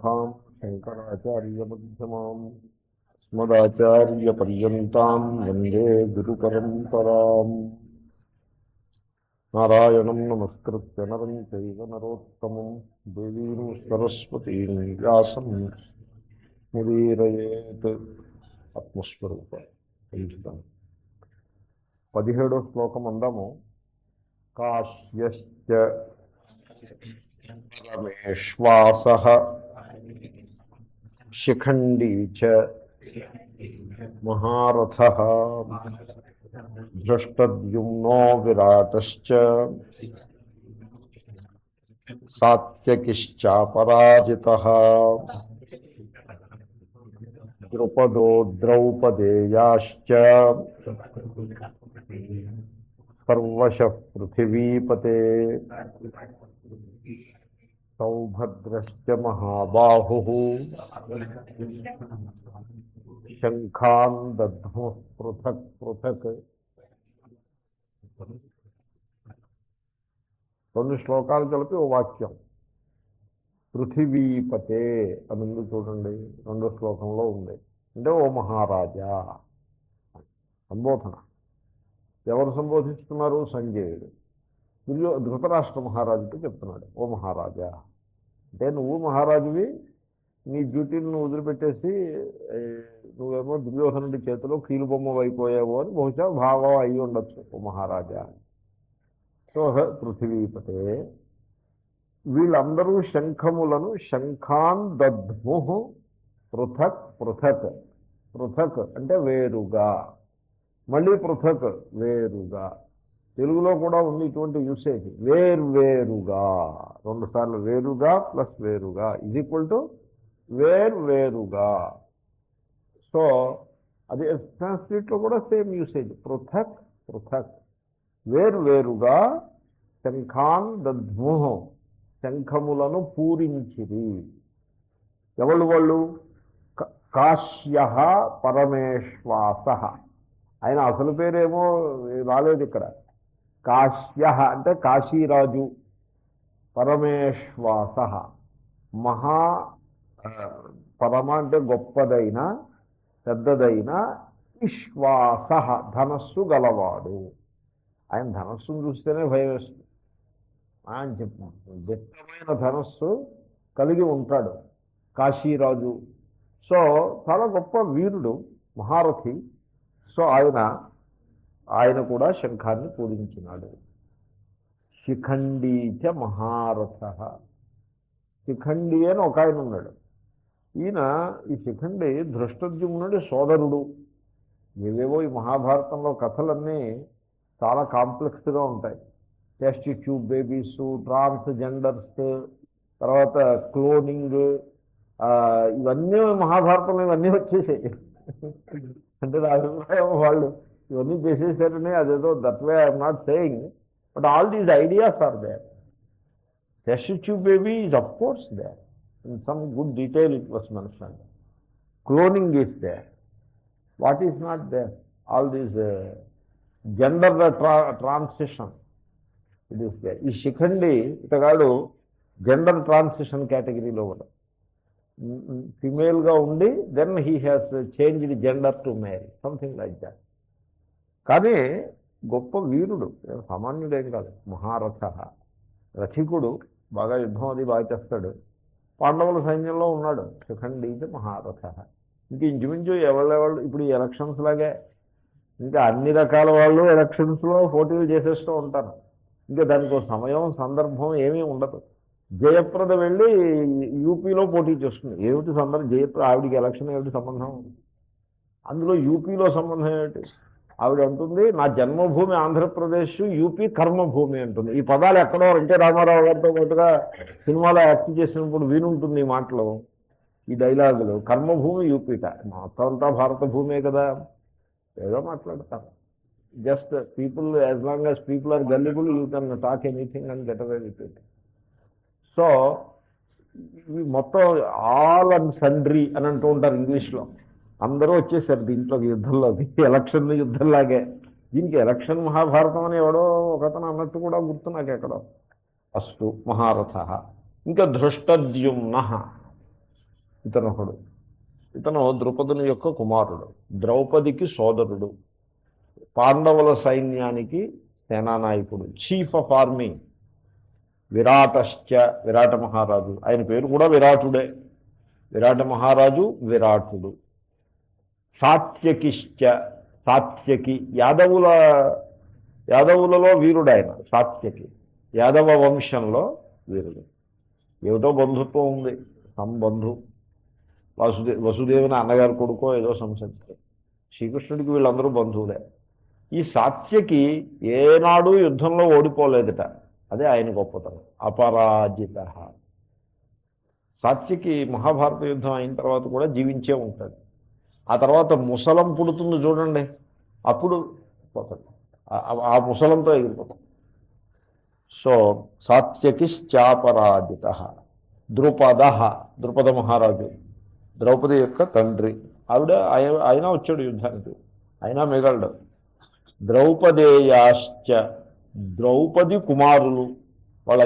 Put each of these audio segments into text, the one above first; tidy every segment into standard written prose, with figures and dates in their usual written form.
సమారంభాం శంకరాచార్యమధ్యమాం అస్మదాచార్యపర్యంతాం వందే గురుపరంపరాం. నారాయణం నమస్కృత్య నరం చైవ నరోత్తమం దేవీం సరస్వతీం వ్యాసం ముదీరయేత్. ఆత్మస్వరూప 17వ శ్లోకం అందాము. కాశ్యశ్చ పరమేశ్వాసః శిఖండీ చ మహారథః ధృష్టద్యుమ్నో విరాటశ్చ సాత్యకిశ్చాపరాజితః ద్రుపదో ద్రౌపదేయాశ్చ సర్వశః పృథివీపతే సౌభద్రశ్చ మహాబాహుః శంఖాన్ దద్ముః పృథక్ పృథక్. రెండు శ్లోకాలు కలిపి ఓ వాక్యం. పృథివీపతే అని ఉంది చూడండి, రెండో శ్లోకంలో ఉంది. అంటే ఓ మహారాజా సంబోధన. ఎవరు సంబోధిస్తున్నారు? సంజయుడు ధృతరాష్ట్ర మహారాజుకి చెప్తున్నాడు, ఓ మహారాజా. అంటే నువ్వు మహారాజువి, నీ డ్యూటీని నువ్వు వదిలిపెట్టేసి నువ్వేమో దుర్యోధనుడి చేతిలో కీలుబొమ్మ అయిపోయావు అని బహుశా భావం అయి ఉండొచ్చు, ఓ మహారాజా. సో పృథివీపతే, వీళ్ళందరూ శంఖములను శంఖాన్ దద్ముః పృథక్ పృథక్. పృథక్ అంటే వేరుగా, మళ్ళీ పృథక్ వేరుగా. తెలుగులో కూడా ఉంది ఇటువంటి యూసేజ్, వేర్వేరుగా. రెండుసార్లు వేరుగా ప్లస్ వేరుగా ఈజ్ ఈక్వల్ టు వేర్వేరుగా. సో అది సంస్కృతిలో కూడా సేమ్ యూసేజ్, పృథక్ పృథక్. వేర్వేరుగా శంఖాన్ దద్ముః, శంఖములను పూరించిరి. ఎవళ్ళు వాళ్ళు? కాశ్యః పరమేశ్వాసః. ఆయన అసలు పేరేమో రాలేదు ఇక్కడ. కాశ్యః అంటే కాశీరాజు, పరమేశ్వాసః మహా పరమ అంటే గొప్పదైన పెద్దదైన విశ్వాసః ధనస్సు గలవాడు. ఆయన ధనస్సును చూస్తేనే భయం వేస్తుంది. ఆయన దిట్టమైన ధనస్సు కలిగి ఉంటాడు కాశీరాజు. సో చాలా గొప్ప వీరుడు, మహారథి. సో ఆయన కూడా శంఖాన్ని పూరించినాడు. శిఖండీ చ మహారథః. శిఖండి అని ఒక ఆయన ఉన్నాడు. ఈయన ఈ శిఖండి ధృష్టద్యుమ్నుడి సోదరుడు. ఏవేవో ఈ మహాభారతంలో కథలన్నీ చాలా కాంప్లెక్స్గా ఉంటాయి. టెస్ట్ ట్యూబ్ బేబీస్, ట్రాన్స్జెండర్స్, తర్వాత క్లోనింగ్, ఇవన్నీ మహాభారతంలో ఇవన్నీ వచ్చేసాయి. అంటే నా అభిప్రాయం వాళ్ళు ఇవన్నీ చేసేసారని, అదేదో that way I'm not saying, but all these ideas are there. Test tube baby is of course there. In some good detail it was mentioned. Cloning is there. What is not there? All these gender transition it is there. ఈ శిఖండి ఇతగాడు gender transition కేటగిరీలో ఉన్నాడు. ఫిమేల్గా ఉండి then he has changed gender to male, something like that. కానీ గొప్ప వీరుడు, సామాన్యుడేం కాదు. మహారథ, రథికుడు, బాగా యుద్ధం అది బాగా చేస్తాడు. పాండవుల సైన్యంలో ఉన్నాడు. శిఖండీ మహారథ. ఇంక ఇంచుమించు ఎవరెవళ్ళు ఇప్పుడు ఈ ఎలక్షన్స్ లాగే ఇంకా అన్ని రకాల వాళ్ళు ఎలక్షన్స్లో పోటీలు చేసేస్తూ ఉంటారు. ఇంకా దానికి సమయం సందర్భం ఏమీ ఉండదు. జయప్రద వెళ్ళి యూపీలో పోటీ చేస్తుంది. ఏమిటి సందర్భం? జయప్రద ఆవిడికి ఎలక్షన్ ఏమిటి సంబంధం? అందులో యూపీలో సంబంధం ఏమిటి? ఆవిడ అంటుంది, నా జన్మభూమి ఆంధ్రప్రదేశ్, యూపీ కర్మభూమి అంటుంది. ఈ పదాలు ఎక్కడో ఎన్టీ రామారావు గారితో పాటుగా సినిమాలో యాక్ట్ చేసినప్పుడు వినుంటుంది ఈ మాటలు, ఈ డైలాగులు. కర్మభూమి యూపీట, మొత్తం అంతా భారత భూమే కదా. ఏదో మాట్లాడతారు. Just people, as long as people are gullible, you can talk anything and get away with it. So ఇవి మొత్తం ఆల్ అండ్ సండ్రీ అని అంటూ ఉంటారు ఇంగ్లీష్లో. అందరూ వచ్చేసారు దీంట్లోకి, యుద్ధంలోకి. ఎలక్షన్ యుద్ధంలాగే దీనికి ఎలక్షన్ మహాభారతం అని ఎవడో ఒకతను అన్నట్టు కూడా గుర్తు నాకు ఎక్కడో. అస్తు మహారథ. ఇంకా ధృష్టద్యుమ్న. ఇతనొకడు. ఇతను ద్రుపదుని యొక్క కుమారుడు, ద్రౌపదికి సోదరుడు, పాండవుల సైన్యానికి సేనానాయకుడు, చీఫ్ ఆఫ్ ఆర్మీ. విరాటశ్చ, విరాట మహారాజు, ఆయన పేరు కూడా విరాటుడే. విరాట మహారాజు విరాటుడు. సాత్యకిశ్చ, సాత్యకి, యాదవులలో వీరుడు ఆయన. సాత్యకి యాదవ వంశంలో వీరుడు. ఏమిటో బంధుత్వం ఉంది, సంబంధు. వసుదేవుని అన్నగారి కొడుకో ఏదో సంసంతి. శ్రీకృష్ణుడికి వీళ్ళందరూ బంధువులే. ఈ సాత్యకి ఏనాడు యుద్ధంలో ఓడిపోలేదట, అదే ఆయన గొప్పతనం. అపరాజిత. సాత్యకి మహాభారత యుద్ధం అయిన తర్వాత కూడా జీవించే ఉంటుంది. ఆ తర్వాత ముసలం పుడుతుంది చూడండి, అప్పుడు పోతాడు, ఆ ముసలంతో ఎగిరిపోతాడు. సో సాత్యకిశ్చాపరాజిత. ద్రుపద మహారాజు, ద్రౌపది యొక్క తండ్రి. ఆయన వచ్చాడు యుద్ధానికి, అయినా మిగలడు. ద్రౌపదేయాశ్చ, ద్రౌపది కుమారులు, వాళ్ళ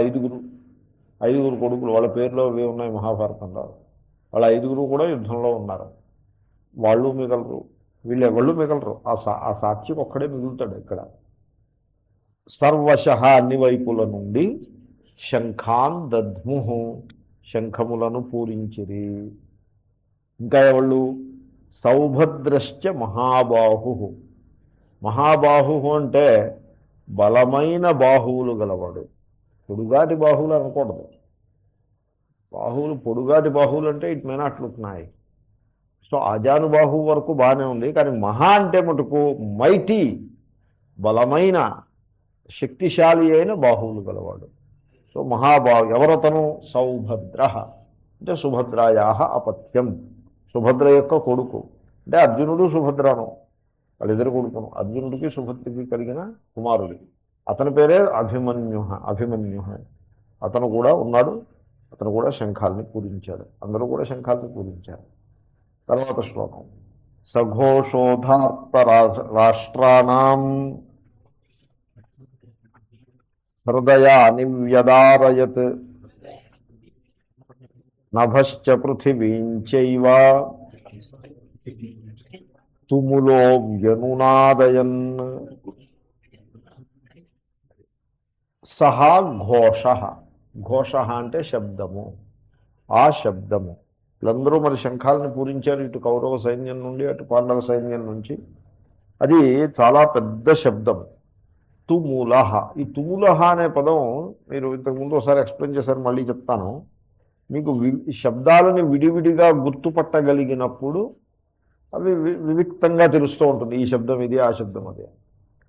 ఐదుగురు కొడుకులు, వాళ్ళ పేర్లో అవి ఉన్నాయి మహాభారతంలో. వాళ్ళ ఐదుగురు కూడా యుద్ధంలో ఉన్నారు. వాళ్ళు మిగలరు, వీళ్ళెవళ్ళు మిగలరు. ఆ సాక్షికి ఒక్కడే మిగులుతాడు ఇక్కడ. సర్వశ, అన్ని వైపుల నుండి శంఖాన్ దద్ముహు, శంఖములను పూరించిరి. ఇంకా ఎవళ్ళు? సౌభద్రశ్చ మహాబాహు. మహాబాహు అంటే బలమైన బాహువులు గలవాడు. పొడుగాటి బాహువులు అనకూడదు. పొడుగాటి బాహువులు అంటే it may not look nice. So అజానుబాహు వరకు బాగానే ఉంది, కానీ మహా అంటే మటుకు మైటీ, బలమైన శక్తిశాలి అయిన బాహువులు గలవాడు. సో మహాబాహు ఎవరతను? సౌభద్ర అంటే సుభద్రాయా అపత్యం, సుభద్ర యొక్క కొడుకు. అంటే అర్జునుడు సుభద్రను, వాళ్ళిద్దరు కొడుకును. అర్జునుడికి సుభద్రకి కలిగిన కుమారుడి. అతని పేరే అభిమన్యు. అతను కూడా ఉన్నాడు. అతను కూడా శంఖాల్ని పూరించాడు. అందరూ కూడా శంఖాల్ని పూరించారు. తర్వాత శ్లోకం. సఘోషోధార్త రాష్ట్రాణం హృదయాని వ్యదారయత్ నభశ్చ పృథివీంచైవ తుములో వ్యనునాదయన్. సహా ఘోష. ఘోష అంటే శబ్దము. ఆ శబ్దము, వీళ్ళందరూ మరి శంఖాలను పూరించారు, ఇటు కౌరవ సైన్యం నుండి అటు పాండవ సైన్యం నుంచి. అది చాలా పెద్ద శబ్దము. తుములహ. ఈ తుములహ అనే పదం మీరు ఇంతకుముందు ఒకసారి ఎక్స్ప్లెయిన్ చేశారు, మళ్ళీ చెప్తాను. మీకు శబ్దాలను విడివిడిగా గుర్తుపట్టగలిగినప్పుడు అవి వివిక్తంగా తెలుస్తూ ఉంటుంది. ఈ శబ్దం ఇది, ఆ శబ్దం అది.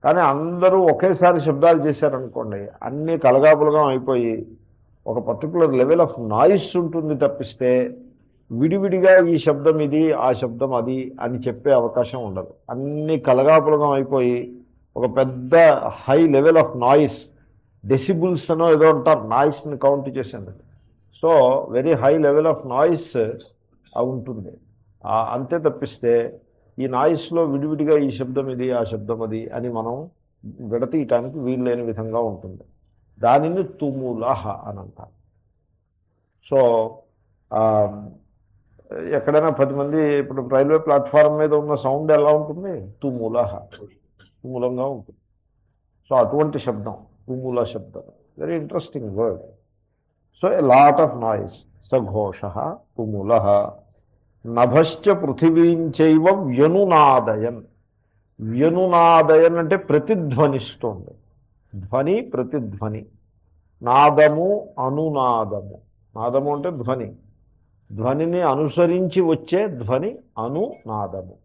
కానీ అందరూ ఒకేసారి శబ్దాలు చేశారనుకోండి, అన్నీ కలగాపులగా అయిపోయి ఒక పర్టికులర్ లెవెల్ ఆఫ్ నాయిస్ ఉంటుంది తప్పిస్తే విడివిడిగా ఈ శబ్దం ఇది, ఆ శబ్దం అది అని చెప్పే అవకాశం ఉండదు. అన్నీ కలగాపులగం అయిపోయి ఒక పెద్ద high level of noise, decibels అనో ఏదో అంటారు, నాయిస్ని కౌంట్ చేసేందుకు. So very high level of noise ఉంటుంది. అంతే తప్పిస్తే ఈ నాయిస్లో విడివిడిగా ఈ శబ్దం ఇది, ఆ శబ్దం అది అని మనం విడతీయటానికి వీలు లేని విధంగా ఉంటుంది. దానిని తుములహ అని అంటారు. సో ఎక్కడైనా 10 మంది, ఇప్పుడు రైల్వే ప్లాట్ఫారం మీద ఉన్న సౌండ్ ఎలా ఉంటుంది? తుములహ, తుములంగా ఉంటుంది. సో అటువంటి శబ్దం తుముల శబ్దం. Very interesting word. So a lot of noise. సఘోష తుములహ. నభశ్చ పృథివీంచైవ వ్యనునాదయన్. వ్యనునాదయన్ అంటే ప్రతిధ్వనిస్తోంది. ధ్వని, ప్రతిధ్వని. నాదము, అనునాదము. నాదము అంటే ధ్వని, ధ్వనిని అనుసరించి వచ్చే ధ్వని అనునాదము.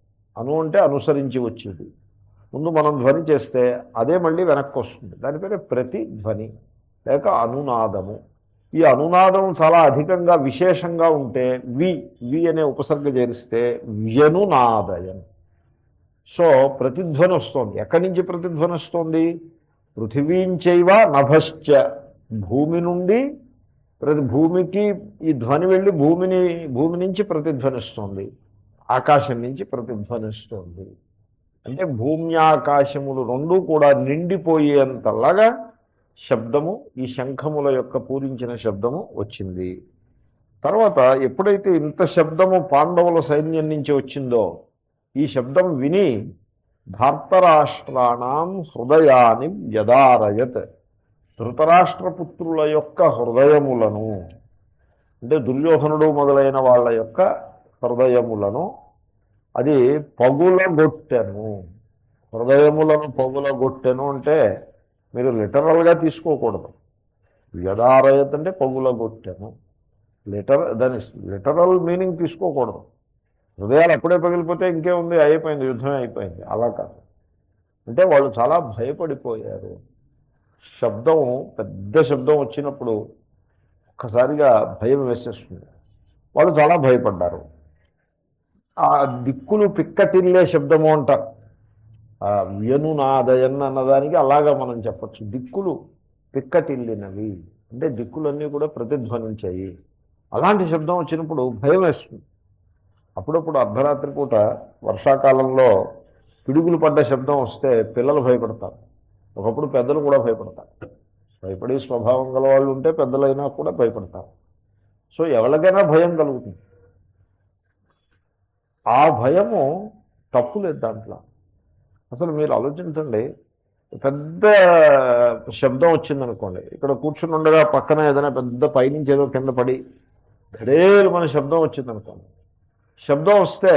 అంటే అనుసరించి వచ్చేది. ముందు మనం ధ్వని చేస్తే అదే మళ్ళీ వెనక్కి వస్తుంది. దాని పేరే ప్రతిధ్వని లేక అనునాదము. ఈ అనునాదం చాలా అధికంగా విశేషంగా ఉంటే వి అనే ఉపసర్గ చేరిస్తే వ్యనునాదయం. సో ప్రతిధ్వని వస్తుంది. ఎక్కడి నుంచి ప్రతిధ్వని వస్తుంది? పృథివీంచైవ నభశ్చ. భూమి నుండి భూమికి ఈ ధ్వని వెళ్ళి భూమి నుంచి ప్రతిధ్వనిస్తుంది, ఆకాశం నుంచి ప్రతిధ్వనిస్తుంది. అంటే భూమి ఆకాశములు రెండూ కూడా నిండిపోయేంతలాగా శబ్దము, ఈ శంఖముల యొక్క పూరించిన శబ్దము వచ్చింది. తర్వాత ఎప్పుడైతే ఇంత శబ్దము పాండవుల సైన్యం నుంచి వచ్చిందో ఈ శబ్దం విని ధార్తరాష్ట్రాణం హృదయాన్ని వ్యదారయత్, ధృతరాష్ట్రపుత్రుల యొక్క హృదయములను, అంటే దుర్యోధనుడు మొదలైన వాళ్ళ యొక్క హృదయములను అది పగులగొట్టెను. హృదయములను పగులగొట్టెను అంటే మీరు లిటరల్గా తీసుకోకూడదు. వ్యదారయత్ అంటే పగులగొట్టెను, దాని లిటరల్ మీనింగ్ తీసుకోకూడదు. హృదయాలు అప్పుడే పగిలిపోతే ఇంకేముంది, అయిపోయింది, యుద్ధమే అయిపోయింది. అలా కాదు. అంటే వాళ్ళు చాలా భయపడిపోయారు. శబ్దం, పెద్ద శబ్దం వచ్చినప్పుడు ఒక్కసారిగా భయం వేసేస్తుంది. వాళ్ళు చాలా భయపడ్డారు. ఆ దిక్కులు పిక్కటిల్లే శబ్దము అంటారు. వ్యనునాదయన్ అన్నదానికి అలాగా మనం చెప్పచ్చు. దిక్కులు పిక్కటిల్లినవి అంటే దిక్కులన్నీ కూడా ప్రతిధ్వనించాయి. అలాంటి శబ్దం వచ్చినప్పుడు భయం వేస్తుంది. అప్పుడప్పుడు అర్ధరాత్రి పూట వర్షాకాలంలో పిడుగులు పడ్డ శబ్దం వస్తే పిల్లలు భయపడతారు. ఒకప్పుడు పెద్దలు కూడా భయపడతారు. భయపడే స్వభావం గల వాళ్ళు ఉంటే పెద్దలైనా కూడా భయపడతారు. సో ఎవరికైనా భయం కలుగుతుంది. ఆ భయము తప్పు లేదు దాంట్లో. అసలు మీరు ఆలోచించండి, పెద్ద శబ్దం వచ్చిందనుకోండి, ఇక్కడ కూర్చుని ఉండగా పక్కన ఏదైనా పెద్ద పైనుంచి ఏదో కింద పడి ధడేలు మన శబ్దం వచ్చిందనుకోండి, శబ్దం వస్తే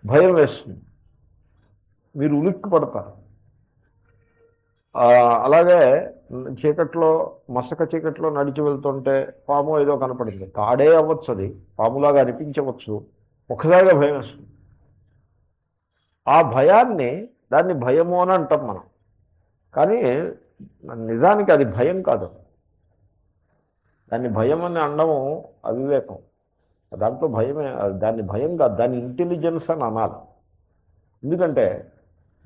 భయం వేస్తుంది, మీరు ఉలిక్కి పడతారు. అలాగే చీకట్లో, మసక చీకట్లో నడిచి వెళ్తుంటే పాము ఏదో కనపడింది, తాడే అవ్వచ్చు, అది పాములాగా అనిపించవచ్చు, ఒకసారిగా భయం వేస్తుంది. ఆ భయాన్ని, దాన్ని భయము అని అంటాం మనం, కానీ నిజానికి అది భయం కాదు. దాన్ని భయం అని అనడము అవివేకం. దాంట్లో భయమే, దాన్ని భయం కాదు, దాన్ని ఇంటెలిజెన్స్ అని అనాలి. ఎందుకంటే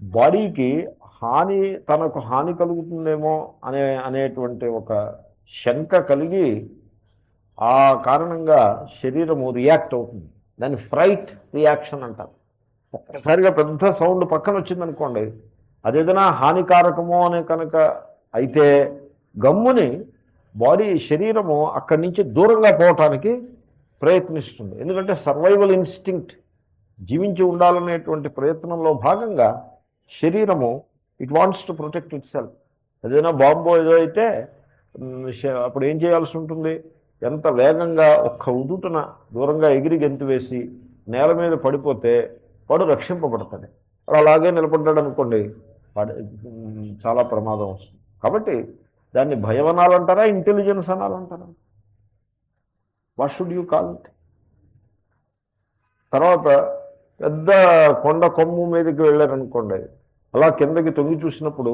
బాడీకి హాని, తనకు హాని కలుగుతుందేమో అనేటువంటి ఒక శంక కలిగి ఆ కారణంగా శరీరము రియాక్ట్ అవుతుంది. దాన్ని ఫ్రైట్ రియాక్షన్ అంటారు. ఒక్కసారిగా పెద్ద సౌండ్ పక్కన వచ్చిందనుకోండి, అదేదైనా హానికారకమో అనే కనుక అయితే గమ్ముని బాడీ, శరీరము అక్కడి నుంచి దూరంగా పోవటానికి ప్రయత్నిస్తుంది. ఎందుకంటే సర్వైవల్ ఇన్స్టింక్ట్, జీవించి ఉండాలనేటువంటి ప్రయత్నంలో భాగంగా శరీరము it wants to protect it self. ఏదైనా బాంబో ఏదో అయితే అప్పుడు ఏం చేయాల్సి ఉంటుంది, ఎంత వేగంగా ఒక్క ఉదుటున దూరంగా ఎగిరి గెంతు వేసి నేల మీద పడిపోతే వాడు రక్షింపబడతాడు. వాడు అలాగే నిలబడ్డాడు అనుకోండి, వాడు చాలా ప్రమాదం వస్తుంది. కాబట్టి దాన్ని భయం అనాలంటారా, ఇంటెలిజెన్స్ అనాలంటారా? What should you call it? తర్వాత పెద్ద కొండ కొమ్ము మీదకి వెళ్ళారనుకోండి, అలా కిందకి తొంగి చూసినప్పుడు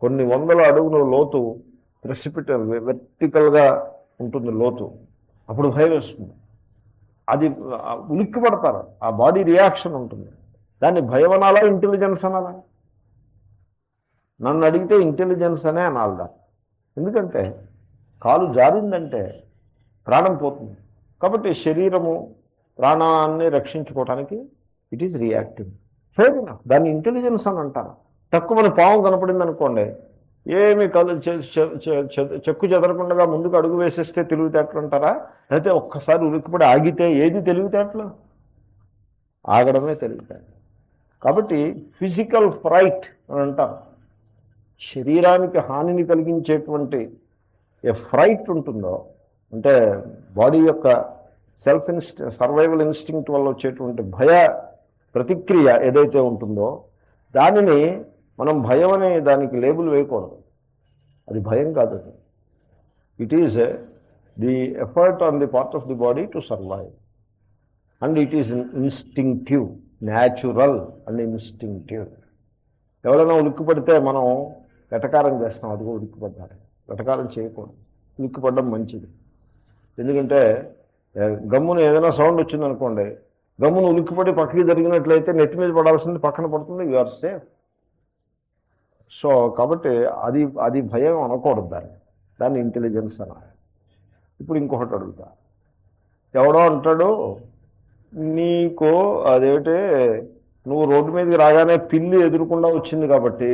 కొన్ని వందల అడుగుల లోతు, వెర్టికల్గా ఉంటుంది లోతు, అప్పుడు భయం వేస్తుంది. అది ఉలిక్కి పడతారు, ఆ బాడీ రియాక్షన్ ఉంటుంది. దాన్ని భయం అనాలా, ఇంటెలిజెన్స్ అనాలా? నన్ను అడిగితే ఇంటెలిజెన్స్ అనే అనాలి దాన్ని. ఎందుకంటే కాలు జారిందంటే ప్రాణం పోతుంది. కాబట్టి శరీరము ప్రాణాన్ని రక్షించుకోవడానికి it is reacting. Fair enough, దాన్ని ఇంటెలిజెన్స్ అని అంటారు. తక్కువ మన పాము కనపడింది అనుకోండి, ఏమి చెక్కు చెదరకుండా ముందుకు అడుగు వేసేస్తే తెలివితేటలు అంటారా? అయితే ఒక్కసారి ఉలిక్కిపడి ఆగితే ఏది తెలివితేటలు? ఆగడమే తెలివితేటలు. కాబట్టి ఫిజికల్ ఫ్రైట్ అని అంటారు. శరీరానికి హానిని కలిగించేటువంటి ఏ ఫ్రైట్ ఉంటుందో, అంటే బాడీ యొక్క సర్వైవల్ ఇన్స్టింక్ట్ వల్ల వచ్చేటువంటి భయ ప్రతిక్రియ ఏదైతే ఉంటుందో, దానిని మనం భయం అనే దానికి లేబుల్ వేయకూడదు. అది భయం కాదు. అది it is the effort on the part of the body to survive, and it is instinctive, natural and instinctive. ఎవరైనా ఉలిక్కిపడితే మనం వెటకారం చేస్తాం, అదిగో ఉలిక్కిపడ్డారు. వెటకారం చేయకూడదు, ఉలిక్కిపడడం మంచిది. ఎందుకంటే గమ్మును ఏదైనా సౌండ్ వచ్చిందనుకోండి, గమ్మును ఉలిక్కిపడి పక్కకి జరిగినట్లయితే నెత్తి మీద పడాల్సింది పక్కన పడుతుంది, యు ఆర్ సేఫ్. సో కాబట్టి అది భయం అనకూడదు, దాన్ని ఇంటెలిజెన్స్ అనాలి. ఇప్పుడు ఇంకొకటి అడుగుతా, ఎవడో అంటాడు, నీకు అదేమిటి, నువ్వు రోడ్డు మీదకి రాగానే పిల్లి ఎదురుకుండా వచ్చింది కాబట్టి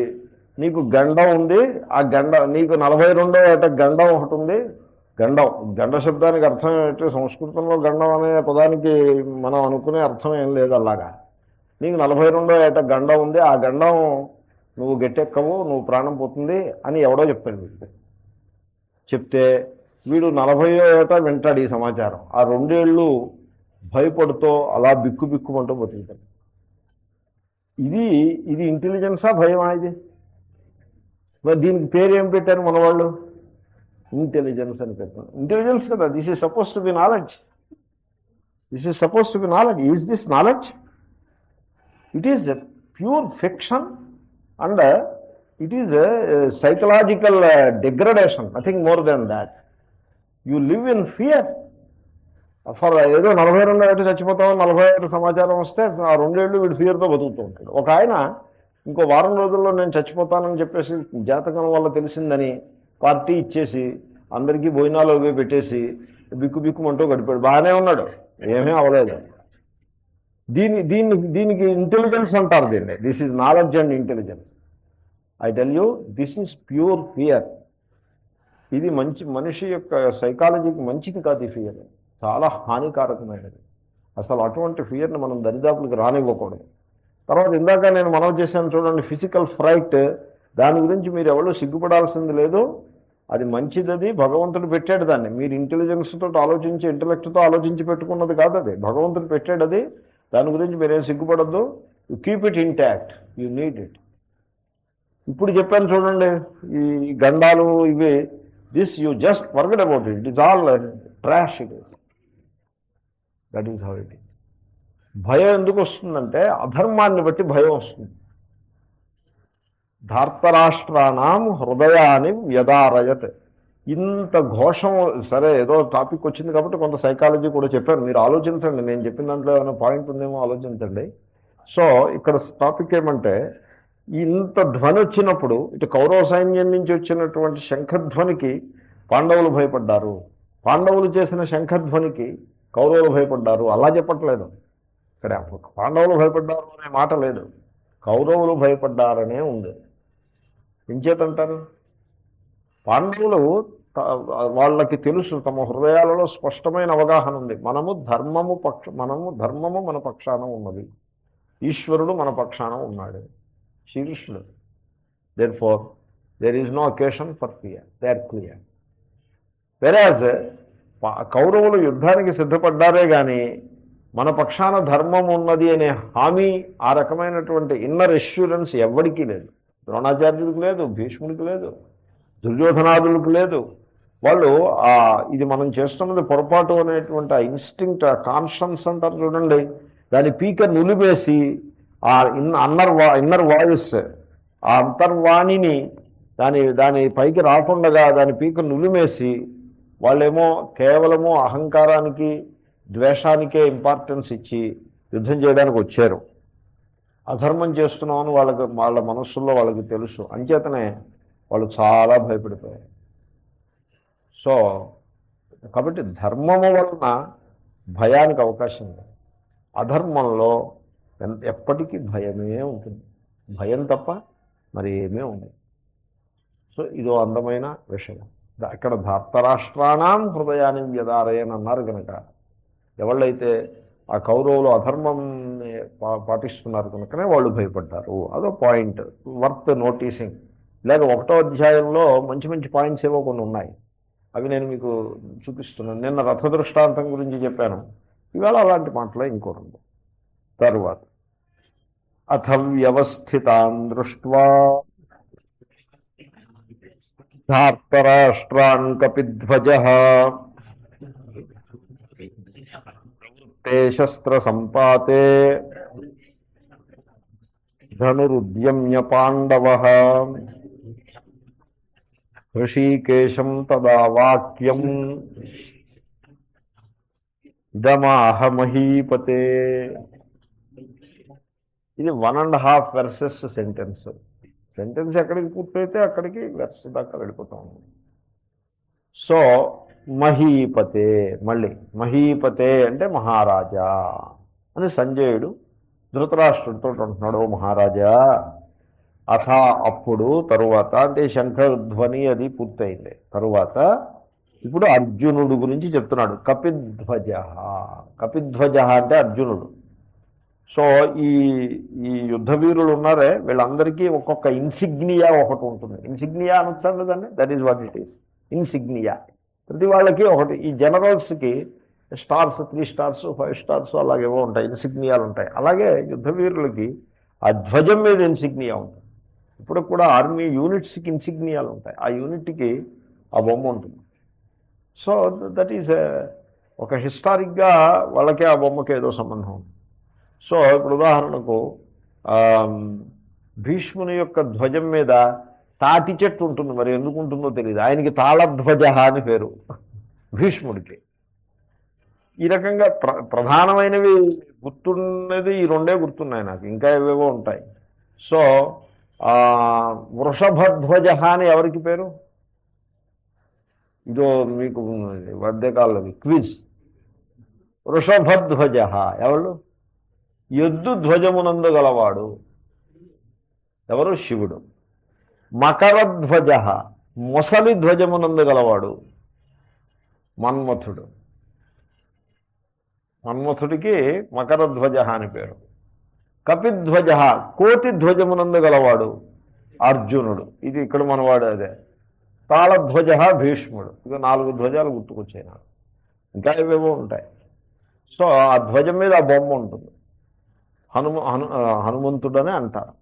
నీకు గండం ఉంది, ఆ గండం నీకు 42వ ఏట గండం ఒకటి ఉంది, గండం, గండ శబ్దానికి అర్థం ఏంటంటే సంస్కృతంలో గండం అనే పదానికి మనం అనుకునే అర్థం ఏం లేదు అలాగా. నీకు 42వ ఏట గండం ఉంది, ఆ గండం నువ్వు గట్టెక్కవు, నువ్వు ప్రాణం పోతుంది అని ఎవడో చెప్పాడు వీడికి. చెప్తే వీడు 40వ ఏట వింటాడు ఈ సమాచారం. ఆ 2 ఏళ్ళు భయపడుతూ అలా బిక్కు బిక్కుమంటూ బతుకుతాడు. ఇది ఇది ఇంటెలిజెన్సా భయమా? ఇది మరి దీనికి పేరు ఏం పెట్టారు మన వాళ్ళు? ఇంటెలిజెన్స్ అని పెట్టారు. ఇంటెలిజెన్స్ కదా, this is suppose to be knowledge. This is suppose to be knowledge. Is this knowledge? It is pure fiction and it is psychological degradation, nothing more than that. You live in fear for ఏదో 42 ఏళ్ళు చచ్చిపోతామో 40 ఏళ్ళు సమాచారం వస్తే ఆ 2 ఏళ్ళు వీడు ఫియర్తో బతుకుతూ ఉంటాడు. ఒక ఆయన ఇంకో వారం రోజుల్లో నేను చచ్చిపోతానని చెప్పేసి జాతకం వల్ల తెలిసిందని పార్టీ ఇచ్చేసి అందరికీ భోజనాలు అవి పెట్టేసి బిక్కు బిక్కుమంటూ గడిపాడు. బాగానే ఉన్నాడు, ఏమీ అవ్వలేదు. దీనికి ఇంటెలిజెన్స్ అంటారు. దీన్ని this is knowledge and intelligence. I tell you, this is pure fear. ఇది మనిషి యొక్క సైకాలజీకి మంచిది కాదు. ఈ ఫియర్ చాలా హానికారకమైనది. అసలు అటువంటి ఫియర్ని మనం దరిదాపులకు రానివ్వకూడదు. తర్వాత ఇందాక నేను మనవి చేశాను చూడండి, ఫిజికల్ ఫ్రైట్, దాని గురించి మీరు ఎవరు సిగ్గుపడాల్సింది లేదు. అది మంచిది, అది భగవంతుడు పెట్టాడు దాన్ని. మీరు ఇంటెలిజెన్స్ తోటి ఆలోచించి, ఇంటలెక్ట్తో ఆలోచించి పెట్టుకున్నది కాదు అది, భగవంతుడు పెట్టాడు అది. దాని గురించి మీరేం సిగ్గుపడద్దు. You keep it intact, you need it. ఇప్పుడు చెప్పాను చూడండి, ఈ గండాలు ఇవి, this you just forget about it. It is all trash. It is, that is how it is. భయం ఎందుకు వస్తుందంటే అధర్మాన్ని బట్టి భయం వస్తుంది. ధార్తరాష్ట్రాణం హృదయాన్ని వ్యదారయత్. ఇంత ఘోషం. సరే, ఏదో టాపిక్ వచ్చింది కాబట్టి కొంత సైకాలజీ కూడా చెప్పాను, మీరు ఆలోచించండి. నేను చెప్పిన దాంట్లో ఏమైనా పాయింట్ ఉందేమో ఆలోచించండి. సో ఇక్కడ టాపిక్ ఏమంటే, ఇంత ధ్వని వచ్చినప్పుడు ఇటు కౌరవ సైన్యం నుంచి వచ్చినటువంటి శంఖధ్వనికి పాండవులు భయపడ్డారు, పాండవులు చేసిన శంఖధ్వనికి కౌరవులు భయపడ్డారు. అలా చెప్పట్లేదు ఇక్కడ. పాండవులు భయపడ్డారు అనే మాట లేదు, కౌరవులు భయపడ్డారనే ఉంది. ఎంచేతంటారు? పాండవులు వాళ్ళకి తెలుసు, తమ హృదయాలలో స్పష్టమైన అవగాహన ఉంది. మనము ధర్మము మన పక్షాన ఉన్నది, ఈశ్వరుడు మన పక్షాన ఉన్నాడు, శ్రీకృష్ణుడు. Therefore there is no occasion for fear, they are clear. Whereas కౌరవులు యుద్ధానికి సిద్ధపడ్డారే కానీ మన పక్షాన ధర్మం ఉన్నది అనే హామీ, ఆ రకమైనటువంటి ఇన్నర్ ఎష్యూరెన్స్ ఎవ్వడికి లేదు. ద్రోణాచార్యుడికి లేదు, భీష్ముడికి లేదు, దుర్యోధనాదులకు లేదు. వాళ్ళు ఇది మనం చేస్తున్నది పొరపాటు అనేటువంటి ఆ ఇన్స్టింక్ట్, ఆ కాన్షన్స్ అంటారు చూడండి, దాని పీక నులివేసి ఆ ఇన్నర్ వాయిస్, ఆ అంతర్వాణిని దాని పైకి రాకుండగా దాని పీక నులిమేసి వాళ్ళేమో కేవలము అహంకారానికి, ద్వేషానికే ఇంపార్టెన్స్ ఇచ్చి యుద్ధం చేయడానికి వచ్చారు. అధర్మం చేస్తున్నామని వాళ్ళ మనస్సుల్లో వాళ్ళకి తెలుసు. అంచేతనే వాళ్ళు చాలా భయపడిపోయారు. సో కాబట్టి ధర్మము వలన భయానికి అవకాశం లేదు. అధర్మంలో ఎప్పటికీ భయమే ఉంటుంది, భయం తప్ప మరి ఏమీ ఉండదు. సో ఇదో అందమైన విషయం. ఇక్కడ ధార్తరాష్ట్రాణం హృదయాన్ని వ్యదారయని అన్నారు కనుక, ఎవళ్ళైతే ఆ కౌరవులు అధర్మంని పాటిస్తున్నారు కనుకనే వాళ్ళు భయపడ్డారు. అదో పాయింట్ వర్త్ నోటీసింగ్. లేక 1వ అధ్యాయంలో మంచి మంచి పాయింట్స్ ఏవో కొన్ని ఉన్నాయి, అవి నేను మీకు చూపిస్తున్నాను. నిన్న రథ దృష్టాంతం గురించి చెప్పాను, ఇవాళ అలాంటి మాటలో ఇంకో రెండు. తరువాత అథ వ్యవస్థితాన్ దృష్ట్వా ధార్తరాష్ట్రాన్ కపిధ్వజః ప్రవృత్తే శస్త్ర సంపాతే ధనురుద్యమ్య పాండవః హృషీకేశం తదా వాక్యం దమాహ మహీపతే. ఇది 1.5 వెర్సెస్ సెంటెన్స్. సెంటెన్స్ ఎక్కడికి పూర్తయితే అక్కడికి వెర్స్ దాకా వెళ్ళిపోతాం. సో మహీపతే, మళ్ళీ మహీపతే అంటే మహారాజా అని సంజయుడు ధృతరాష్ట్రుడితో అంటున్నాడు. ఓ మహారాజా, అథ అప్పుడు, తరువాత అంటే శంఖధ్వని అది పూర్తయింది. తరువాత ఇప్పుడు అర్జునుడు గురించి చెప్తున్నాడు. కపిధ్వజ. కపిధ్వజ అంటే అర్జునుడు. సో ఈ ఈ యుద్ధ వీరులు ఉన్నారే వీళ్ళందరికీ ఒక్కొక్క ఇన్సిగ్నియా ఒకటి ఉంటుంది. ఇన్సిగ్నియా అనొచ్చండి దాన్ని. That is what it is, insignia. ప్రతి వాళ్ళకి ఒకటి. ఈ జనరల్స్కి స్టార్స్, 3 స్టార్స్, 5 స్టార్స్ అలాగేవో ఉంటాయి, ఇన్సిగ్నియాలు ఉంటాయి. అలాగే యుద్ధ వీరులకి ఆ ధ్వజం మీద ఇన్సిగ్నియా ఉంటుంది. ఇప్పుడు కూడా ఆర్మీ యూనిట్స్కి ఇన్సిగ్నియాలు ఉంటాయి. ఆ యూనిట్కి ఆ బొమ్మ ఉంటుంది. సో దట్ ఈజ్ ఒక హిస్టారిక్గా వాళ్ళకి ఆ బొమ్మకి ఏదో సంబంధం ఉంది. సో ఇప్పుడు ఉదాహరణకు భీష్ముని యొక్క ధ్వజం మీద తాటి చెట్టు ఉంటుంది. మరి ఎందుకు ఉంటుందో తెలియదు. ఆయనకి తాళధ్వజ అని పేరు భీష్ముడికి. ఈ రకంగా ప్రధానమైనవి గుర్తున్నది ఈ రెండే గుర్తున్నాయి నాకు. ఇంకా ఏవేవో ఉంటాయి. సో వృషభధ్వజ అని ఎవరికి పేరు? ఇదో మీకు వద్దెకాలది క్విజ్. వృషభధ్వజ ఎవరు? ఎద్దు ధ్వజమునందు గలవాడు ఎవరు? శివుడు. మకరధ్వజ మొసలి ధ్వజమునందు గలవాడు మన్మథుడు. మన్మథుడికి మకరధ్వజ అని పేరు. కపిధ్వజ కోటి ధ్వజమునందు గలవాడు అర్జునుడు. ఇది ఇక్కడ మనవాడు. అదే తాళధ్వజ భీష్ముడు. ఇక 4 ధ్వజాలు గుర్తుకొచ్చాయి నాకు. ఇంకా ఏవేవో ఉంటాయి. సో ఆ ధ్వజం మీద ఆ బొమ్మ ఉంటుంది. హనుమంతుడనే అంటారు.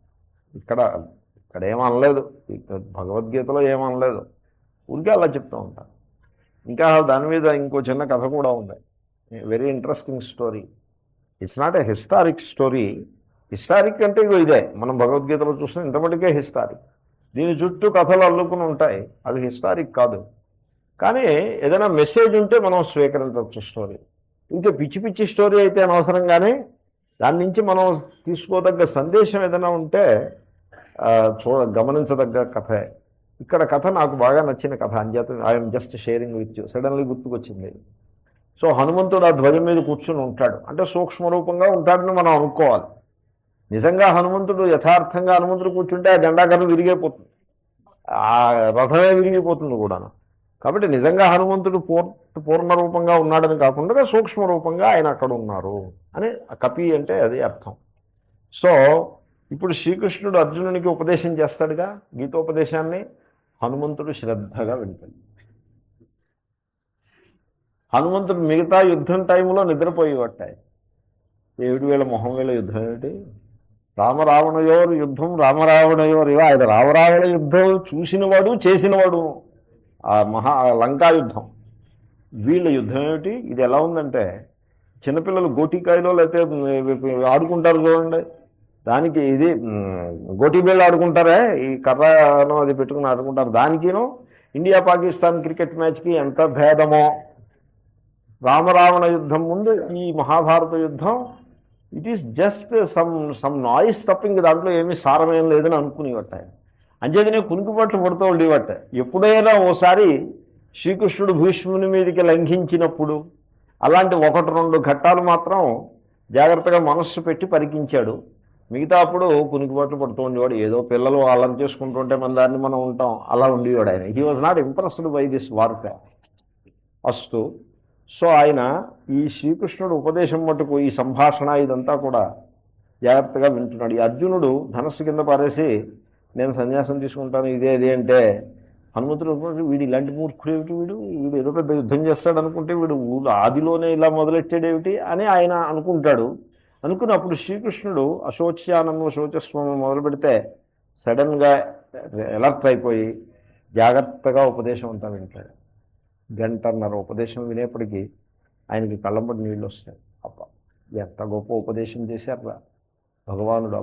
ఇక్కడ ఏమనలేదు, భగవద్గీతలో ఏమనలేదు, ఊరికే అలా చెప్తూ ఉంటారు. ఇంకా దాని మీద ఇంకో చిన్న కథ కూడా ఉంది. Very interesting story. It's not a historic story. Historic అంటే ఇదే మనం భగవద్గీతలో చూసిన ఇంతమటికే హిస్టారిక్. దీని చుట్టూ కథలు అల్లుకుని ఉంటాయి. అది హిస్టారిక్ కాదు. కానీ ఏదైనా మెసేజ్ ఉంటే మనం స్వీకరించవచ్చు స్టోరీ. ఇంకా పిచ్చి పిచ్చి స్టోరీ అయితే అనవసరంగానే దాని నుంచి మనం తీసుకోదగ్గ సందేశం ఏదైనా ఉంటే గమనించదగ్గ కథే. ఇక్కడ కథ నాకు బాగా నచ్చిన కథ. అంచేత I'm just sharing with you. Suddenly గుర్తుకొచ్చింది. సో హనుమంతుడు ఆ ధ్వజం మీద కూర్చుని ఉంటాడు. అంటే సూక్ష్మ రూపంగా ఉంటాడని మనం అనుకోవాలి. నిజంగా హనుమంతుడు యథార్థంగా హనుమంతుడు కూర్చుంటే ఆ జెండాకరం విరిగిపోతుంది, ఆ రథమే విరిగిపోతుంది కూడా. కాబట్టి నిజంగా హనుమంతుడు పూర్ణ రూపంగా ఉన్నాడని కాకుండా సూక్ష్మ రూపంగా ఆయన అక్కడ ఉన్నారు అని కపి అంటే అది అర్థం. సో ఇప్పుడు శ్రీకృష్ణుడు అర్జునునికి ఉపదేశం చేస్తాడుగా గీతోపదేశాన్ని. హనుమంతుడు శ్రద్ధగా వింటాడు. హనుమంతుడు మిగతా యుద్ధం టైంలో నిద్రపోయేవాటాయి. ఏమిటి వీళ్ళ మొహం వీళ్ళ యుద్ధం ఏమిటి? రామరావణయోరు యుద్ధం రామరావణయోరు ఇవా. ఆయన రామరావణ యుద్ధం చూసినవాడు చేసినవాడు. ఆ లంకా యుద్ధం. వీళ్ళ యుద్ధం ఏమిటి? ఇది ఎలా ఉందంటే చిన్నపిల్లలు గోటికాయలో లేకపోతే ఆడుకుంటారు చూడండి, దానికి ఇది గోటీబిళ్ళు ఆడుకుంటారే, ఈ కర్రను అది పెట్టుకుని ఆడుకుంటారు. దానికిను ఇండియా పాకిస్తాన్ క్రికెట్ మ్యాచ్కి ఎంత భేదమో. రామరావణ యుద్ధం ముందు ఈ మహాభారత యుద్ధం it is just some noise తప్ప ఇంక దాంట్లో ఏమీ సారమేం లేదని అనుకునేవట. అంచేతనే కునికిపట్లు పడుతూ ఉండేవట. ఎప్పుడైనా ఓసారి శ్రీకృష్ణుడు భీష్ముని మీదకి లంఘించినప్పుడు అలాంటి 1-2 ఘట్టాలు మాత్రం జాగ్రత్తగా మనస్సు పెట్టి పరికించాడు. మిగతా అప్పుడు కునికిపట్లు పడుతూ ఉండేవాడు. ఏదో పిల్లలు అల్లరి చేసుకుంటుంటే మన దాన్ని మనం ఉంటాం, అలా ఉండేవాడు ఆయన. He was not impressed by this warfare. అస్తు. సో ఆయన ఈ శ్రీకృష్ణుడు ఉపదేశం మటుకు ఈ సంభాషణ ఇదంతా కూడా జాగ్రత్తగా వింటున్నాడు. ఈ అర్జునుడు ధనస్సు కింద పారేసి నేను సన్యాసం తీసుకుంటాను ఇదే అంటే హనుమంతుడు వీడు ఇలాంటి మూర్ఖుడు ఏమిటి, వీడు ఏదో పెద్ద యుద్ధం చేస్తాడు అనుకుంటే వీడు ఆదిలోనే ఇలా మొదలెట్టాడేమిటి అని ఆయన అనుకుంటాడు. అనుకుని అప్పుడు శ్రీకృష్ణుడు అశోచ్యానము శోచస్వము మొదలు పెడితే సడన్గా ఎలర్ట్ అయిపోయి జాగ్రత్తగా ఉపదేశం అంతా వింటాడు. 1.5 గంట ఉపదేశం వినేప్పటికీ ఆయనకి కళ్ళంబడి నీళ్ళు వస్తాయి. అప్ప ఎంత గొప్ప ఉపదేశం చేశారా భగవానుడు.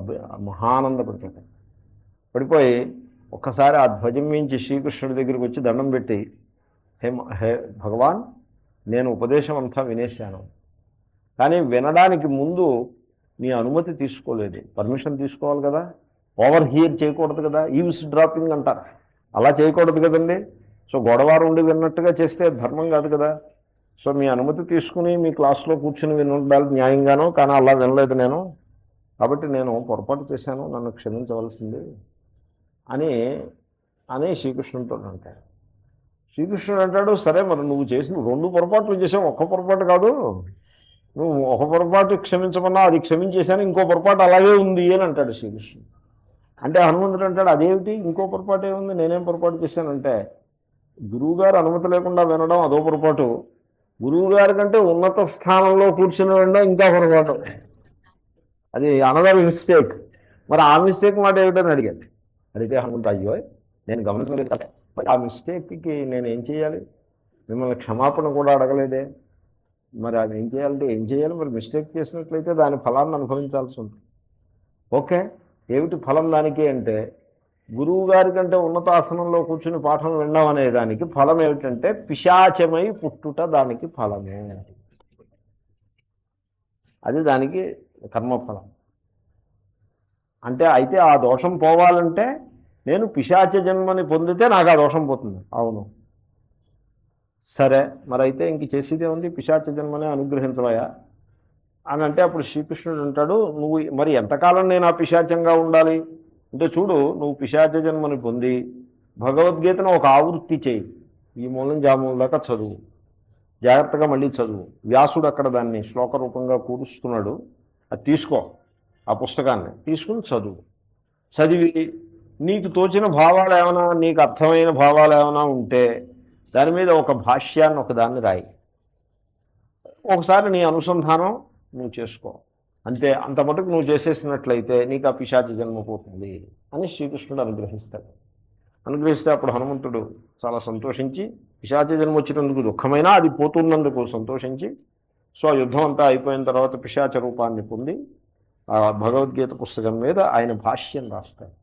మహానందపడిపోతాడు. పడిపోయి ఒక్కసారి ఆ ధ్వజం మించి శ్రీకృష్ణుడి దగ్గరికి వచ్చి దండం పెట్టి హే భగవాన్, నేను ఉపదేశం అంతా వినేశాను, కానీ వినడానికి ముందు నీ అనుమతి తీసుకోలేదు. పర్మిషన్ తీసుకోవాలి కదా, ఓవర్ హియర్ చేయకూడదు కదా, ఈవ్స్ డ్రాపింగ్ అంటారు, అలా చేయకూడదు కదండి. సో గొడవారు ఉండి విన్నట్టుగా చేస్తే ధర్మం కాదు కదా. సో మీ అనుమతి తీసుకుని మీ క్లాస్లో కూర్చుని వినుండాలి న్యాయంగానో, కానీ అలా వినలేదు నేను, కాబట్టి నేను పొరపాటు చేశాను, నన్ను క్షమించవలసింది అని శ్రీకృష్ణుడితో అంటాడు. శ్రీకృష్ణుడు అంటాడు, సరే మరి నువ్వు చేసిన 2 పొరపాట్లు చేసావు, ఒక్క పొరపాటు కాదు, నువ్వు ఒక పొరపాటు క్షమించమన్నా అది క్షమించేశాను, ఇంకో పొరపాటు అలాగే ఉంది అని అంటాడు శ్రీకృష్ణుడు. అంటే హనుమంతుడు అంటాడు, అదేమిటి ఇంకో పొరపాటు ఏముంది, నేనేం పొరపాటు చేశానంటే, గురువుగారు అనుమతి లేకుండా వినడం అదో పొరపాటు, గురువుగారి కంటే ఉన్నత స్థానంలో కూర్చుని వినడం ఇంకా పొరపాటు, అది అనదర్ మిస్టేక్. మరి ఆ మిస్టేక్ మాట ఏమిటని అడిగాను. అడిగితే హనుమంతు, అయ్యో నేను గమనించలేదు కదా, మరి ఆ మిస్టేక్కి నేను ఏం చేయాలి, మిమ్మల్ని క్షమాపణ కూడా అడగలేదే, మరి అది ఏం చేయాలంటే ఏం చేయాలి, మరి మిస్టేక్ చేసినట్లయితే దాని ఫలాన్ని అనుభవించాల్సి ఉంటుంది. ఓకే, ఏమిటి ఫలం దానికి అంటే, గురువు గారి కంటే ఉన్నతాసనంలో కూర్చుని పాఠం వినడం అనే దానికి ఫలం ఏమిటంటే పిశాచమై పుట్టుట దానికి ఫలమే, అది దానికి కర్మఫలం. అంటే అయితే ఆ దోషం పోవాలంటే నేను పిశాచ జన్మని పొందితే నాకు ఆ దోషం పోతుంది. అవును, సరే మరి అయితే ఇంక చేసేదే ఉంది, పిశాచ జన్మనే అనుగ్రహించవయా అని అంటే అప్పుడు శ్రీకృష్ణుడు అంటాడు, నువ్వు మరి ఎంతకాలం నేను ఆ పిశాచంగా ఉండాలి అంటే, చూడు నువ్వు పిశాచ జన్మని పొంది భగవద్గీతను ఒక ఆవృత్తి చేయి, ఈ మూలం జామూలం దాకా చదువు, జాగ్రత్తగా మళ్ళీ చదువు. వ్యాసుడు అక్కడ దాన్ని శ్లోక రూపంగా కూరుస్తున్నాడు, అది తీసుకో, ఆ పుస్తకాన్ని తీసుకుని చదువు. చదివి నీకు తోచిన భావాలు ఏమైనా, నీకు అర్థమైన భావాలు ఏమైనా ఉంటే దాని మీద ఒక భాష్యాన్ని ఒకదాన్ని రాయి, ఒకసారి నీ అనుసంధానం నువ్వు చేసుకో, అంతే. అంత మటుకు నువ్వు చేసేసినట్లయితే నీకు ఆ పిశాచ జన్మ పోతుంది అని శ్రీకృష్ణుడు అనుగ్రహిస్తాడు. అనుగ్రహిస్తే అప్పుడు హనుమంతుడు చాలా సంతోషించి, పిశాచ జన్మ వచ్చినందుకు దుఃఖమైనా అది పోతున్నందుకు సంతోషించి, సో ఆ యుద్ధం అంతా అయిపోయిన తర్వాత పిశాచ రూపాన్ని పొంది ఆ భగవద్గీత పుస్తకం మీద ఆయన భాష్యం రాస్తాడు.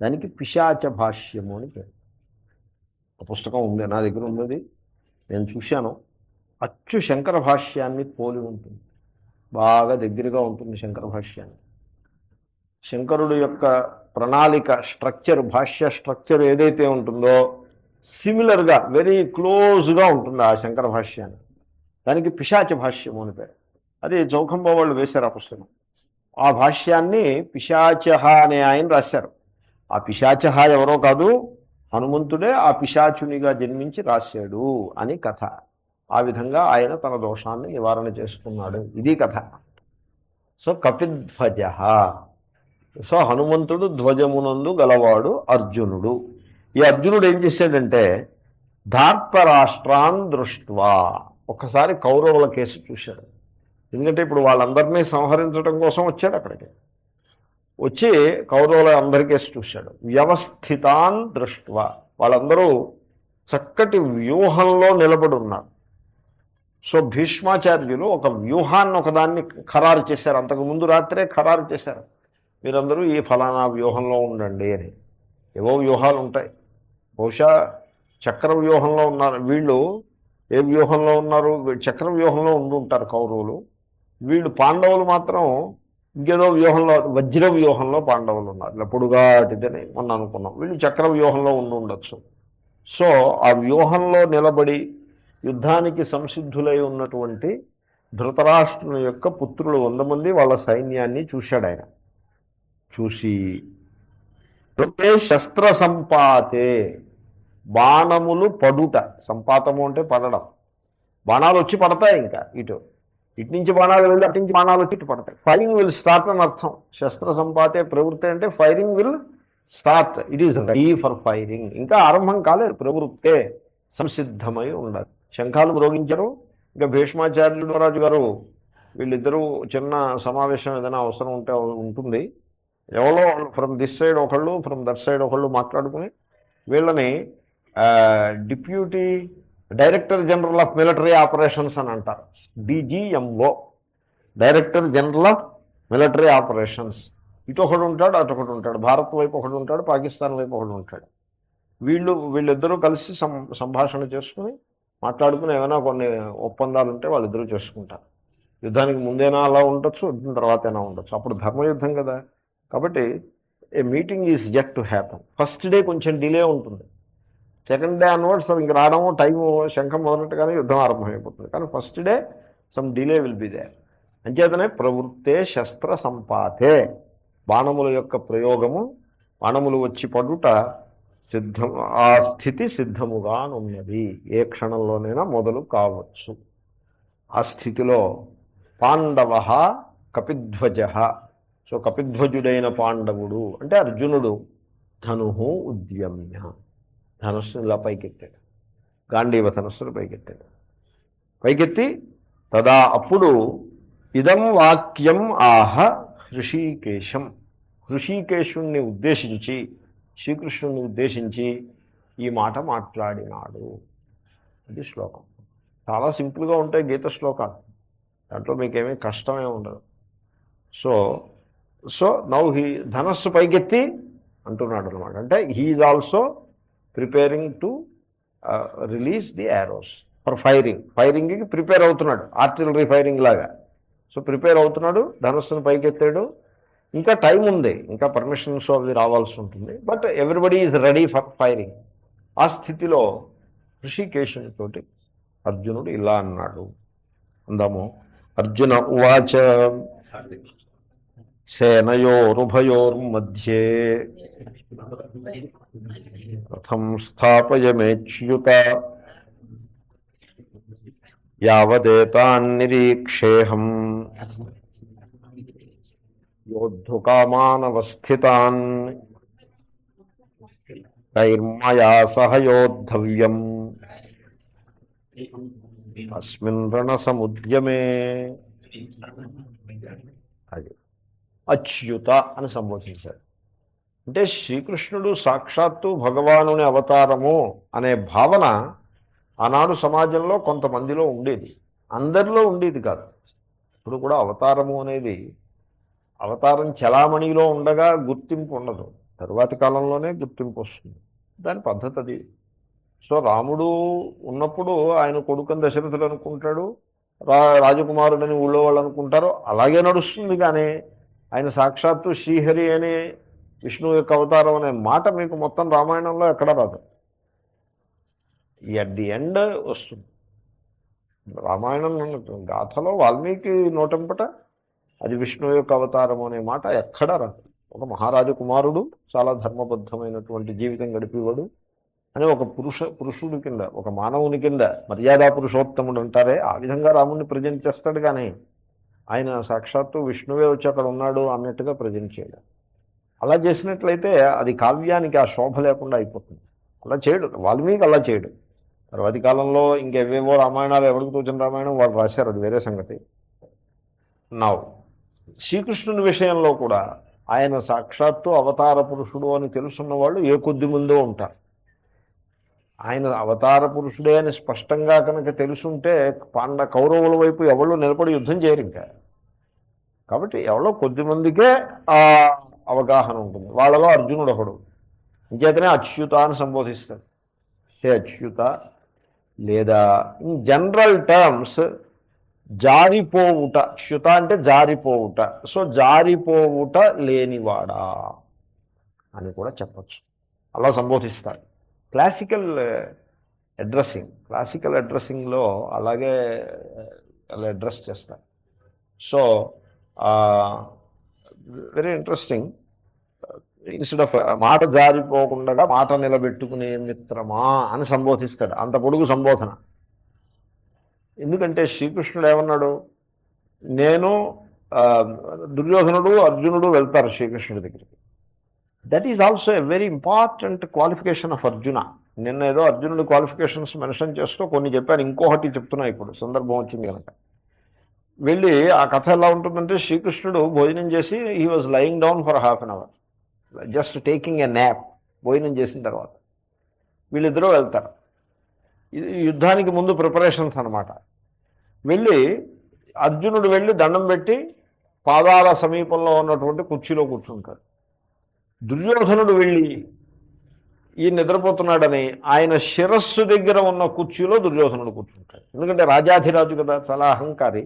దానికి పిశాచ భాష్యము అని పేరు. ఆ పుస్తకం ఉంది, నా దగ్గర ఉన్నది, నేను చూశాను. అచ్చు శంకర భాష్యాన్ని పోలి ఉంటుంది, బాగా దగ్గరగా ఉంటుంది శంకర భాష్యాన్ని. శంకరుడు యొక్క ప్రణాళిక స్ట్రక్చర్, భాష్య స్ట్రక్చర్ ఏదైతే ఉంటుందో సిమిలర్గా వెరీ క్లోజ్గా ఉంటుంది ఆ శంకర భాష్యాన్ని. దానికి పిశాచ భాష్యము అని పేరు. అది చౌకంబా వాళ్ళు వేశారు ఆ పుస్తకం. ఆ భాష్యాన్ని పిశాచ అనే ఆయన రాశారు. ఆ పిశాచ ఎవరో కాదు, హనుమంతుడే ఆ పిశాచునిగా జన్మించి రాశాడు అని కథ. ఆ విధంగా ఆయన తన దోషాన్ని నివారణ చేసుకున్నాడు, ఇది కథ. సో కపిధ్వజ, సో హనుమంతుడు ధ్వజమునందు గలవాడు అర్జునుడు. ఈ అర్జునుడు ఏం చేశాడంటే, ధార్తరాష్ట్రాన్ దృష్ట్వా ఒక్కసారి కౌరవుల కేసు చూశాడు. ఎందుకంటే ఇప్పుడు వాళ్ళందరినీ సంహరించడం కోసం వచ్చాడు అక్కడికి. వచ్చి కౌరవుల అందరి కేసు చూశాడు. వ్యవస్థితాన్ దృష్ట్వా, వాళ్ళందరూ చక్కటి వ్యూహంలో నిలబడి ఉన్నారు. సో భీష్మాచార్యులు ఒక వ్యూహాన్ని ఒకదాన్ని ఖరారు చేశారు, అంతకుముందు రాత్రే ఖరారు చేశారు, మీరందరూ ఈ ఫలానా వ్యూహంలో ఉండండి అని. ఏవో వ్యూహాలు ఉంటాయి, బహుశా చక్ర వ్యూహంలో ఉన్నారు వీళ్ళు. ఏ వ్యూహంలో ఉన్నారు, చక్ర వ్యూహంలో ఉండి ఉంటారు కౌరవులు. వీళ్ళు పాండవులు మాత్రం ఇంకేదో వ్యూహంలో, వజ్ర వ్యూహంలో పాండవులు ఉన్నారు, ఇలా పొడుగాటిదని మొన్న అనుకున్నాం. వీళ్ళు చక్ర వ్యూహంలో ఉండి ఉండొచ్చు. సో ఆ వ్యూహంలో నిలబడి యుద్ధానికి సంసిద్ధులై ఉన్నటువంటి ధృతరాష్ట్రుని యొక్క పుత్రులు 100 మంది వాళ్ళ సైన్యాన్ని చూశాడు ఆయన. చూసి శస్త్ర సంపాతే, బాణములు పడుట, సంపాతము అంటే పడడం, బాణాలు వచ్చి పడతాయి, ఇంకా ఇటు నుంచి బాణాలు వెళ్ళి అటు నుంచి బాణాలు వచ్చి ఇటు పడతాయి. ఫైరింగ్ విల్ స్టార్ట్ అని అర్థం. శస్త్ర సంపాతే ప్రవృత్తి అంటే firing will start, it is ready for firing. ఇంకా ఆరంభం కాలేదు, ప్రవృత్తే, సంసిద్ధమై ఉండాలి. శంఖాలు మ్రోగించారు. ఇంకా భీష్మాచార్యులు రాజు గారు వీళ్ళిద్దరూ చిన్న సమావేశం ఏదైనా అవసరం ఉంటే ఉంటుంది, ఎవరో ఫ్రమ్ దిస్ సైడ్ ఒకళ్ళు, ఫ్రమ్ దట్ సైడ్ ఒకళ్ళు మాట్లాడుకుని వీళ్ళని deputy director general of military operations అని అంటారు, DGMO, director general of military operations. ఇటు ఒకడు ఉంటాడు, అటు ఒకడు ఉంటాడు, భారత్ వైపు ఒకడు ఉంటాడు, పాకిస్తాన్ వైపు ఒకడు ఉంటాడు. వీళ్ళిద్దరూ కలిసి సంభాషణ చేసుకుని మాట్లాడుకుని ఏమైనా కొన్ని ఒప్పందాలు ఉంటే వాళ్ళిద్దరూ చేసుకుంటారు. యుద్ధానికి ముందేనా అలా ఉండొచ్చు, యుద్ధం తర్వాతైనా ఉండొచ్చు, అప్పుడు ధర్మయుద్ధం కదా. కాబట్టి a meeting is yet to happen. First day కొంచెం డిలే ఉంటుంది, సెకండ్ డే అన్వర్డ్స్ ఇంక రావడము టైము శంఖం మొదలెట్టగానే యుద్ధం ఆరంభమైపోతుంది. కానీ first day some delay will be there. అంచేతనే ప్రవృత్తే శస్త్ర సంపాతే, బాణముల యొక్క ప్రయోగము, బాణములు వచ్చి పడుట సిద్ధం, ఆ స్థితి సిద్ధముగానున్నది, ఏ క్షణంలోనైనా మొదలు కావచ్చు. ఆ స్థితిలో పాండవ కపిధ్వజ, సో కపిధ్వజుడైన పాండవుడు అంటే అర్జునుడు ధను ఉద్యమ్య, ధనుస్సును ఇలా పైకెత్తాడు, గాంధీవ ధనుస్సును పైకెత్తాడు. పైకెత్తి తదా అప్పుడు ఇదం వాక్యం ఆహ హృషీకేశం, హృషీకేశుణ్ణి ఉద్దేశించి, శ్రీకృష్ణుని ఉద్దేశించి ఈ మాట మాట్లాడినాడు. ఇది శ్లోకం. చాలా సింపుల్గా ఉంటాయి గీత శ్లోకాలు, దాంట్లో మీకేమీ కష్టమే ఉండదు. సో సో నౌ హీ ధనస్సు పైకెత్తి అంటున్నాడు అనమాట. అంటే he is also preparing to release the arrows for firing. ఫైరింగ్కి ప్రిపేర్ అవుతున్నాడు, ఆర్టిలరీ ఫైరింగ్ లాగా. సో ప్రిపేర్ అవుతున్నాడు, ధనస్సును పైకెత్తాడు. ఇంకా టైం ఉంది, ఇంకా పర్మిషన్స్ అవి రావాల్సి ఉంటుంది, but everybody is ready for firing. ఆ స్థితిలో ఋషికేశునితోటి అర్జునుడు ఇలా అన్నాడు. అందాము. అర్జున ఉవాచ సేనయోరుభయోర్మధ్యే రథం స్థాపయమేచ్యుత యావదేతాన్నిరీక్షేహం యోద్ధుకామానవస్థితాన్ కైర్మయా సహ యోద్ధవ్యం అస్మిన్ రణసముద్యమే. అది అచ్యుత అని సంబోధించాడు. అంటే శ్రీకృష్ణుడు సాక్షాత్తు భగవానుని అవతారము అనే భావన ఆనాడు సమాజంలో కొంతమందిలో ఉండేది, అందరిలో ఉండేది కాదు. ఇప్పుడు కూడా అవతారము అనేది, అవతారం చలామణిలో ఉండగా గుర్తింపు ఉండదు, తరువాతి కాలంలోనే గుర్తింపు వస్తుంది, దాని పద్ధతి అది. సో రాముడు ఉన్నప్పుడు ఆయన కొడుకుని దశరథుడు అనుకుంటాడు, రాజకుమారుడని ఊళ్ళో వాళ్ళు అనుకుంటారు, అలాగే నడుస్తుంది. కానీ ఆయన సాక్షాత్తు శ్రీహరి అనే విష్ణువు యొక్క అవతారం అనే మాట మీకు మొత్తం రామాయణంలో ఎక్కడ రాదు. ఎట్ ది ఎండ్ వస్తుంది రామాయణం గాథలో, వాల్మీకి నోటంపట అది విష్ణువు యొక్క అవతారం అనే మాట ఎక్కడా రాదు. ఒక మహారాజు కుమారుడు, చాలా ధర్మబద్ధమైనటువంటి జీవితం గడిపేవాడు అని ఒక పురుషుడి కింద, ఒక మానవుని కింద, మర్యాదా పురుషోత్తముడు అంటారే, ఆ విధంగా రాముడిని ప్రజెంట్ చేస్తాడు. కానీ ఆయన సాక్షాత్తు విష్ణువే వచ్చి అక్కడ ఉన్నాడు అన్నట్టుగా ప్రజెంట్ చేయడం. అలా చేసినట్లయితే అది కావ్యానికి ఆ శోభ లేకుండా అయిపోతుంది. అలా చేయడు వాల్మీకి, అలా చేయడు. తర్వాతి కాలంలో ఇంకెవేవో రామాయణాలు, ఎవరికి తోచిన రామాయణం వాళ్ళు రాశారు, అది వేరే సంగతి. నౌ శ్రీకృష్ణుని విషయంలో కూడా ఆయన సాక్షాత్తు అవతార పురుషుడు అని తెలుసున్న వాళ్ళు ఏ కొద్ది ముందో ఉంటారు. ఆయన అవతార పురుషుడే అని స్పష్టంగా కనుక తెలుసుంటే కౌరవుల వైపు ఎవళ్ళు నిలబడి యుద్ధం చేయరు ఇంకా. కాబట్టి ఎవరో కొద్దిమందికే ఆ అవగాహన ఉంటుంది. వాళ్ళలో అర్జునుడు ఒకడు. ఇంచేతనే అచ్యుత అని సంబోధిస్తాడు. హే అచ్యుత, లేదా ఇన్ జనరల్ టర్మ్స్ జారిపోవుట. చ్యుత అంటే జారిపోవుట. సో జారిపోవుట లేనివాడా అని కూడా చెప్పచ్చు. అలా సంబోధిస్తాడు. క్లాసికల్ అడ్రస్సింగ్లో అలాగే అలా అడ్రస్ చేస్తారు. So very interesting. Instead of మాట జారిపోకుండా మాట నిలబెట్టుకునే మిత్రమా అని సంబోధిస్తాడు. అంత పొడుగు సంబోధన. ఎందుకంటే శ్రీకృష్ణుడు ఏమన్నాడు, నేను దుర్యోధనుడు అర్జునుడు వెళ్తారు శ్రీకృష్ణుడి దగ్గరికి. That is also a very important qualification of Arjuna. నిన్న ఏదో అర్జునుడి క్వాలిఫికేషన్స్ మెన్షన్ చేస్తూ కొన్ని చెప్పాను, ఇంకొకటి చెప్తున్నా ఇప్పుడు, సందర్భం వచ్చింది కనుక. వెళ్ళి ఆ కథ ఎలా ఉంటుందంటే, శ్రీకృష్ణుడు భోజనం చేసి he was lying down for half an hour, just taking a nap. భోజనం చేసిన తర్వాత వీళ్ళిద్దరూ వెళ్తారు. ఇది యుద్ధానికి ముందు ప్రిపరేషన్స్ అనమాట. వెళ్ళి అర్జునుడు వెళ్ళి దండం పెట్టి పాదాల సమీపంలో ఉన్నటువంటి కుర్చీలో కూర్చుంటాడు. దుర్యోధనుడు వెళ్ళి ఈ నిద్రపోతున్నాడని ఆయన శిరస్సు దగ్గర ఉన్న కుర్చీలో దుర్యోధనుడు కూర్చుంటాడు. ఎందుకంటే రాజాధిరాజు కదా, చాలా అహంకారి.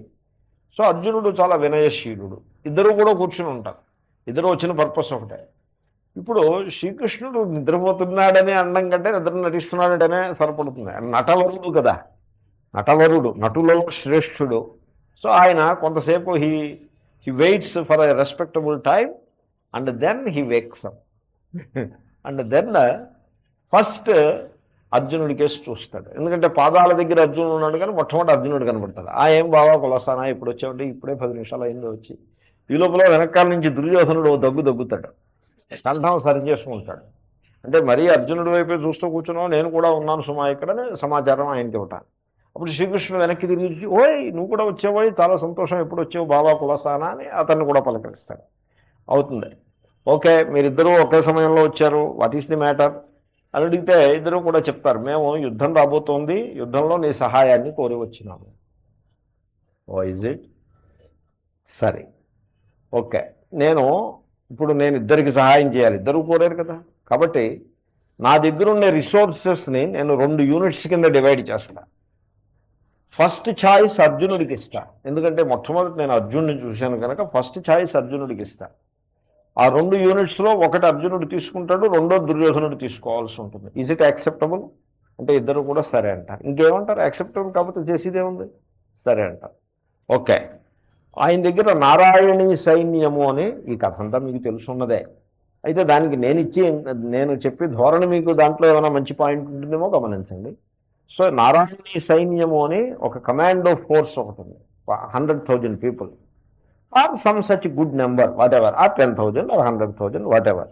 సో అర్జునుడు చాలా వినయశీలుడు. ఇద్దరు కూడా కూర్చుని ఉంటారు. ఇద్దరు వచ్చిన పర్పస్ ఒకటే. ఇప్పుడు శ్రీకృష్ణుడు నిద్రపోతున్నాడని అనడం కంటే నిద్ర నటిస్తున్నాడంటేనే సరిపడుతుంది. నటవరుడు కదా, నటవరుడు, నటులలో శ్రేష్ఠుడు. సో ఆయన కొంతసేపు he waits for a respectable time and then he wakes up and then first అర్జునుడి కేసు చూస్తాడు. ఎందుకంటే పాదాల దగ్గర అర్జునుడు ఉన్నాడు కానీ మొట్టమొదటి అర్జునుడు కనబడతాడు. ఏం బావా కులసానా ఇప్పుడు వచ్చావంటే ఇప్పుడే 10 నిమిషాలు అయిందో వచ్చి. ఈ లోపల వెనకాల నుంచి దుర్యోధనుడు దగ్గుతాడు, కంఠం సరి చేసుకుంటాడు. అంటే మరీ అర్జునుడి వైపే చూస్తూ కూర్చున్నావు, నేను కూడా ఉన్నాను సుమా ఇక్కడనే సమాచారం ఆయనకి ఇవ్వటాను. అప్పుడు శ్రీకృష్ణుడు వెనక్కి తిరిగి ఓయ్ నువ్వు కూడా వచ్చావోయ్, చాలా సంతోషం, ఎప్పుడు వచ్చావు బావా కులసానా అని అతన్ని కూడా పలకరిస్తాడు. అవుతుంది. ఓకే, మీరిద్దరూ ఒకే సమయంలో వచ్చారు, వాట్ ఈస్ ది మ్యాటర్ అని అడిగితే ఇద్దరు కూడా చెప్తారు, మేము యుద్ధం రాబోతోంది, యుద్ధంలో నీ సహాయాన్ని కోరి వచ్చినాము. ఓ ఇజ్ ఇట్, సరే ఓకే, ఇప్పుడు నేను ఇద్దరికి సహాయం చేయాలి, ఇద్దరు కోరారు కదా, కాబట్టి నా దగ్గర ఉండే రిసోర్సెస్ని నేను 2 యూనిట్స్ కింద డివైడ్ చేస్తాను. ఫస్ట్ ఛాయిస్ అర్జునుడికి ఇస్తా, ఎందుకంటే మొట్టమొదటి నేను అర్జునుడిని చూశాను కనుక ఫస్ట్ ఛాయిస్ అర్జునుడికి ఇస్తా. ఆ 2 యూనిట్స్లో ఒకటి అర్జునుడు తీసుకుంటాడు, రెండో దుర్యోధనుడు తీసుకోవాల్సి ఉంటుంది. ఈజ్ ఇట్ యాక్సెప్టబుల్ అంటే ఇద్దరు కూడా సరే అంటారు. ఇంకేమంటారు, యాక్సెప్టబుల్ కాకపోతే చేసేదే ఉంది, సరే అంటారు. ఓకే, ఆయన దగ్గర నారాయణీ సైన్యము అని ఈ కథ అంతా మీకు తెలుసున్నదే. అయితే దానికి నేను చెప్పే ధోరణి మీకు దాంట్లో ఏమైనా మంచి పాయింట్ ఉంటుందేమో గమనించండి. సో నారాయణీ సైన్యము అని ఒక కమాండో ఫోర్స్ ఒకటి ఉంది, 100,000 people are some such good number whatever, or 10,000 or 100,000 whatever.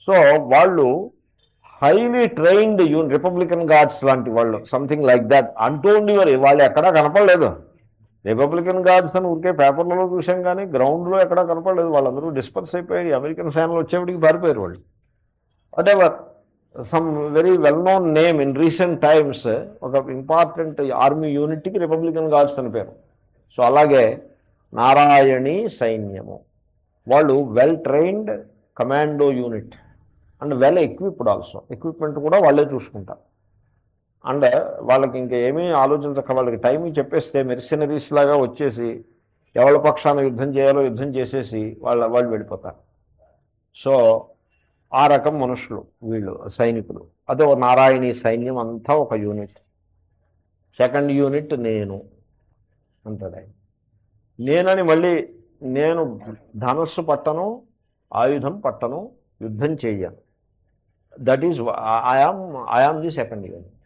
So వాళ్ళు హైలీ ట్రైన్డ్ రిపబ్లికన్ గార్డ్స్ లాంటి వాళ్ళు, సంథింగ్ లైక్ దాట్. అంటూ ఉండేవారు, వాళ్ళు ఎక్కడా కనపడలేదు. రిపబ్లికన్ గార్డ్స్ అని ఊరికే పేపర్లలో చూసాం కానీ గ్రౌండ్లో ఎక్కడా కనపడలేదు. వాళ్ళందరూ డిస్పర్స్ అయిపోయి అమెరికన్ ఫ్యాన్లు వచ్చేప్పటికి పారిపోయారు వాళ్ళు. What ever, some very well known name in recent times, ఒక ఇంపార్టెంట్ ఆర్మీ యూనిట్కి రిపబ్లికన్ గార్డ్స్ అని పేరు. సో అలాగే నారాయణీ సైన్యము, వాళ్ళు well trained commando unit and well equipped also, equipment కూడా వాళ్ళే చూసుకుంటారు. అండ్ వాళ్ళకి ఇంకా ఏమీ ఆలోచించక వాళ్ళకి టైం చెప్పేస్తే మెర్సినరీస్ లాగా వచ్చేసి ఎవరి పక్షాన యుద్ధం చేయాలో యుద్ధం చేసేసి వాళ్ళు వెళ్ళిపోతారు. సో ఆ రకం మనుషులు వీళ్ళు సైనికులు. అదే నారాయణీ సైన్యం అంతా ఒక యూనిట్. సెకండ్ యూనిట్ నేను అంటాడు ఆయన. నేనని మళ్ళీ నేను ధనస్సు పట్టను, ఆయుధం పట్టను, యుద్ధం చెయ్యను. That is I am the second unit.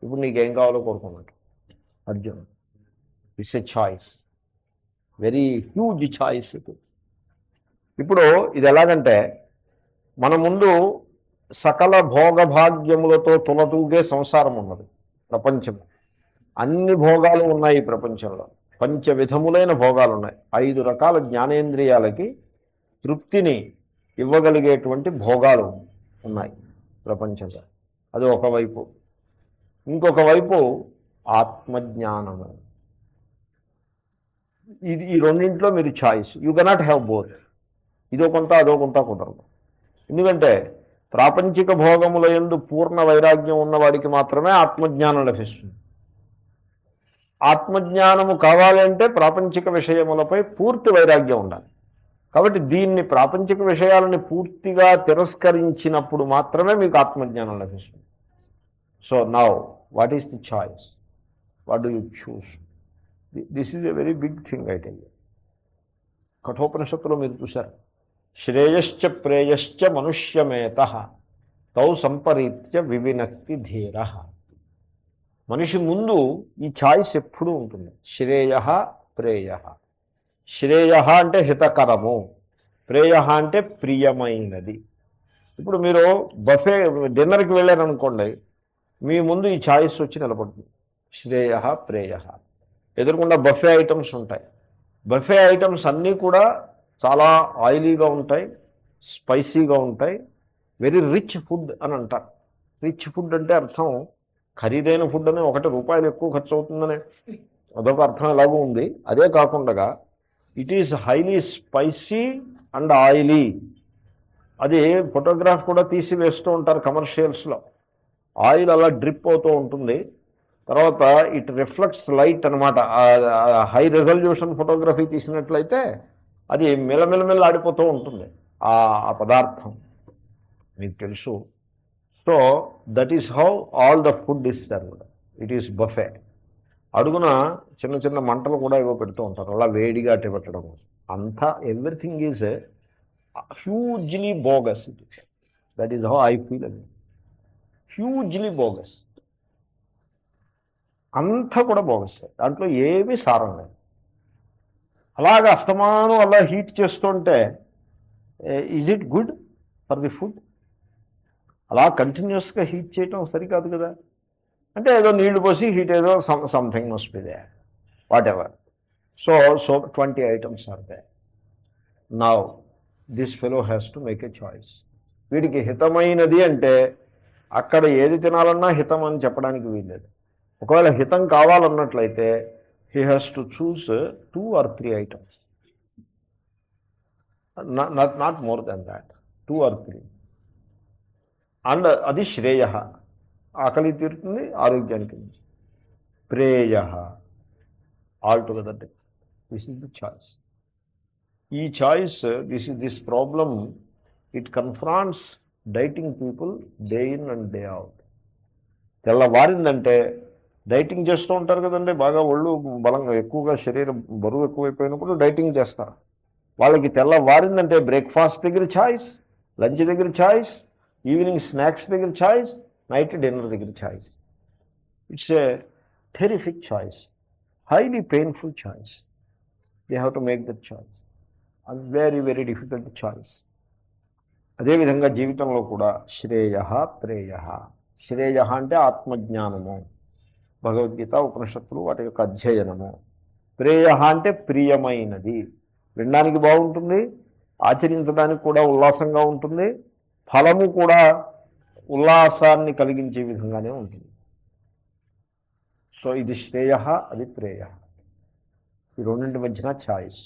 ఇప్పుడు నీకేం కావాలో కోరుకున్నట్టు Arjun. It's a choice, very huge choice it is. ఇప్పుడు ఇది ఎలాగంటే మన ముందు సకల భోగభాగ్యములతో తులతూగే సంసారం ఉన్నది, ప్రపంచం. అన్ని భోగాలు ఉన్నాయి ఈ ప్రపంచంలో, 5 విధములైన భోగాలు ఉన్నాయి. 5 రకాల జ్ఞానేంద్రియాలకి తృప్తిని ఇవ్వగలిగేటువంటి భోగాలు ఉన్నాయి ప్రపంచంలో. అది ఒకవైపు. ఇంకొక వైపు ఆత్మజ్ఞానము. ఈ రెండింటిలో మీరు choice, you cannot have both. ఇదో కొంత అదో కొంత కుదరదు. ఎందుకంటే ప్రాపంచిక భోగముల యందు పూర్ణ వైరాగ్యం ఉన్నవాడికి మాత్రమే ఆత్మజ్ఞానం లభిస్తుంది. ఆత్మజ్ఞానము కావాలంటే ప్రాపంచిక విషయములపై పూర్తి వైరాగ్యం ఉండాలి. కాబట్టి దీన్ని ప్రాపంచిక విషయాలని పూర్తిగా తిరస్కరించినప్పుడు మాత్రమే మీకు ఆత్మజ్ఞానం లభిస్తుంది. So now what is the choice? What do you choose? This is a very big thing I tell you. కఠోపనిషత్తులో మీరు చూశారు, శ్రేయశ్చ ప్రేయశ్చ మనుష్యమేతః తౌ సంపరీత్య వివినక్తి ధీర. మనిషి ముందు ఈ ఛాయిస్ ఎప్పుడూ ఉంటుంది, శ్రేయ ప్రేయ. శ్రేయ అంటే హితకరము, ప్రేయ అంటే ప్రియమైనది. ఇప్పుడు మీరు బఫే డిన్నర్కి వెళ్ళారనుకోండి, మీ ముందు ఈ ఛాయిస్ వచ్చి నిలబడుతుంది, శ్రేయ ప్రేయ. ఎదురుకుండా బఫే ఐటమ్స్ ఉంటాయి. బఫే ఐటమ్స్ అన్నీ కూడా చాలా ఆయిలీగా ఉంటాయి, స్పైసీగా ఉంటాయి, వెరీ రిచ్ ఫుడ్ అని అంటారు. రిచ్ ఫుడ్ అంటే అర్థం ఖరీదైన ఫుడ్ అని, ₹1 ఎక్కువ ఖర్చు అవుతుందని అదొక అర్థం ఎలాగూ ఉంది. అదే కాకుండా it is highly spicy and oily. అది ఫోటోగ్రాఫ్ కూడా తీసి వేస్తూ ఉంటారు కమర్షియల్స్లో. ఆయిల్ అలా డ్రిప్ అవుతూ ఉంటుంది, తర్వాత ఇట్ రిఫ్లెక్ట్స్ లైట్ అనమాట. హై రెజల్యూషన్ ఫోటోగ్రఫీ తీసినట్లయితే అది మెల్లమెల్లమెల్ల ఆడిపోతూ ఉంటుంది ఆ పదార్థం, మీకు తెలుసు. So that is how all the food is served. It is buffet. అడుగున చిన్న చిన్న మంటలు కూడా ఏవో పెడుతూ ఉంటారు, అలా వేడిగా అట్టి పెట్టడం. అంతా everything is hugely bogus. It is, that is how I feel అది. Hugely bogus. అంతా కూడా బోగస్, దాంట్లో ఏమీ సారం లేదు. అలాగే అస్తమానం అలా హీట్ చేస్తుంటే is it good for the food? అలా కంటిన్యూస్గా హీట్ చేయటం సరికాదు కదా. అంటే ఏదో నీళ్లు పోసి హీట్ ఏదో something must be they, whatever. So 20 items are they. Now this fellow has to make a choice. వీడికి హితమైనది అంటే అక్కడ ఏది తినాలన్నా హితం అని చెప్పడానికి వీల్లేదు. ఒకవేళ హితం కావాలన్నట్లయితే he has to choose 2 or 3 items, not more than that, 2 or 3. And అది శ్రేయ, ఆకలి తీరుతుంది, ఆరోగ్యానికి మంచి. ప్రేయ all together. This is the choice. ఈ choice, this problem it confronts dieting people day in and day out. తెల్లవారిందంటే డైటింగ్ చేస్తూ ఉంటారు కదండి, బాగా ఒళ్ళు బలంగా ఎక్కువగా శరీరం బరువు ఎక్కువైపోయినప్పుడు డైటింగ్ చేస్తారు. వాళ్ళకి తెల్లవారిందంటే బ్రేక్ఫాస్ట్ దగ్గర ఛాయిస్, లంచ్ దగ్గర ఛాయిస్, ఈవినింగ్ స్నాక్స్ దగ్గర ఛాయిస్, నైట్ డిన్నర్ దగ్గర choice. It's a terrific choice, highly painful choice. They have to make that choice. And very very difficult choice. అదేవిధంగా జీవితంలో కూడా శ్రేయ ప్రేయ. శ్రేయ అంటే ఆత్మజ్ఞానము, భగవద్గీత ఉపనిషత్తులు వాటి యొక్క అధ్యయనము. ప్రేయ అంటే ప్రియమైనది, వినడానికి బాగుంటుంది, ఆచరించడానికి కూడా ఉల్లాసంగా ఉంటుంది, ఫలము కూడా ఉల్లాసాన్ని కలిగించే విధంగానే ఉంటుంది. సో ఇది శ్రేయ, అది ప్రేయ. ఈ రెండింటి మధ్యన ఛాయిస్.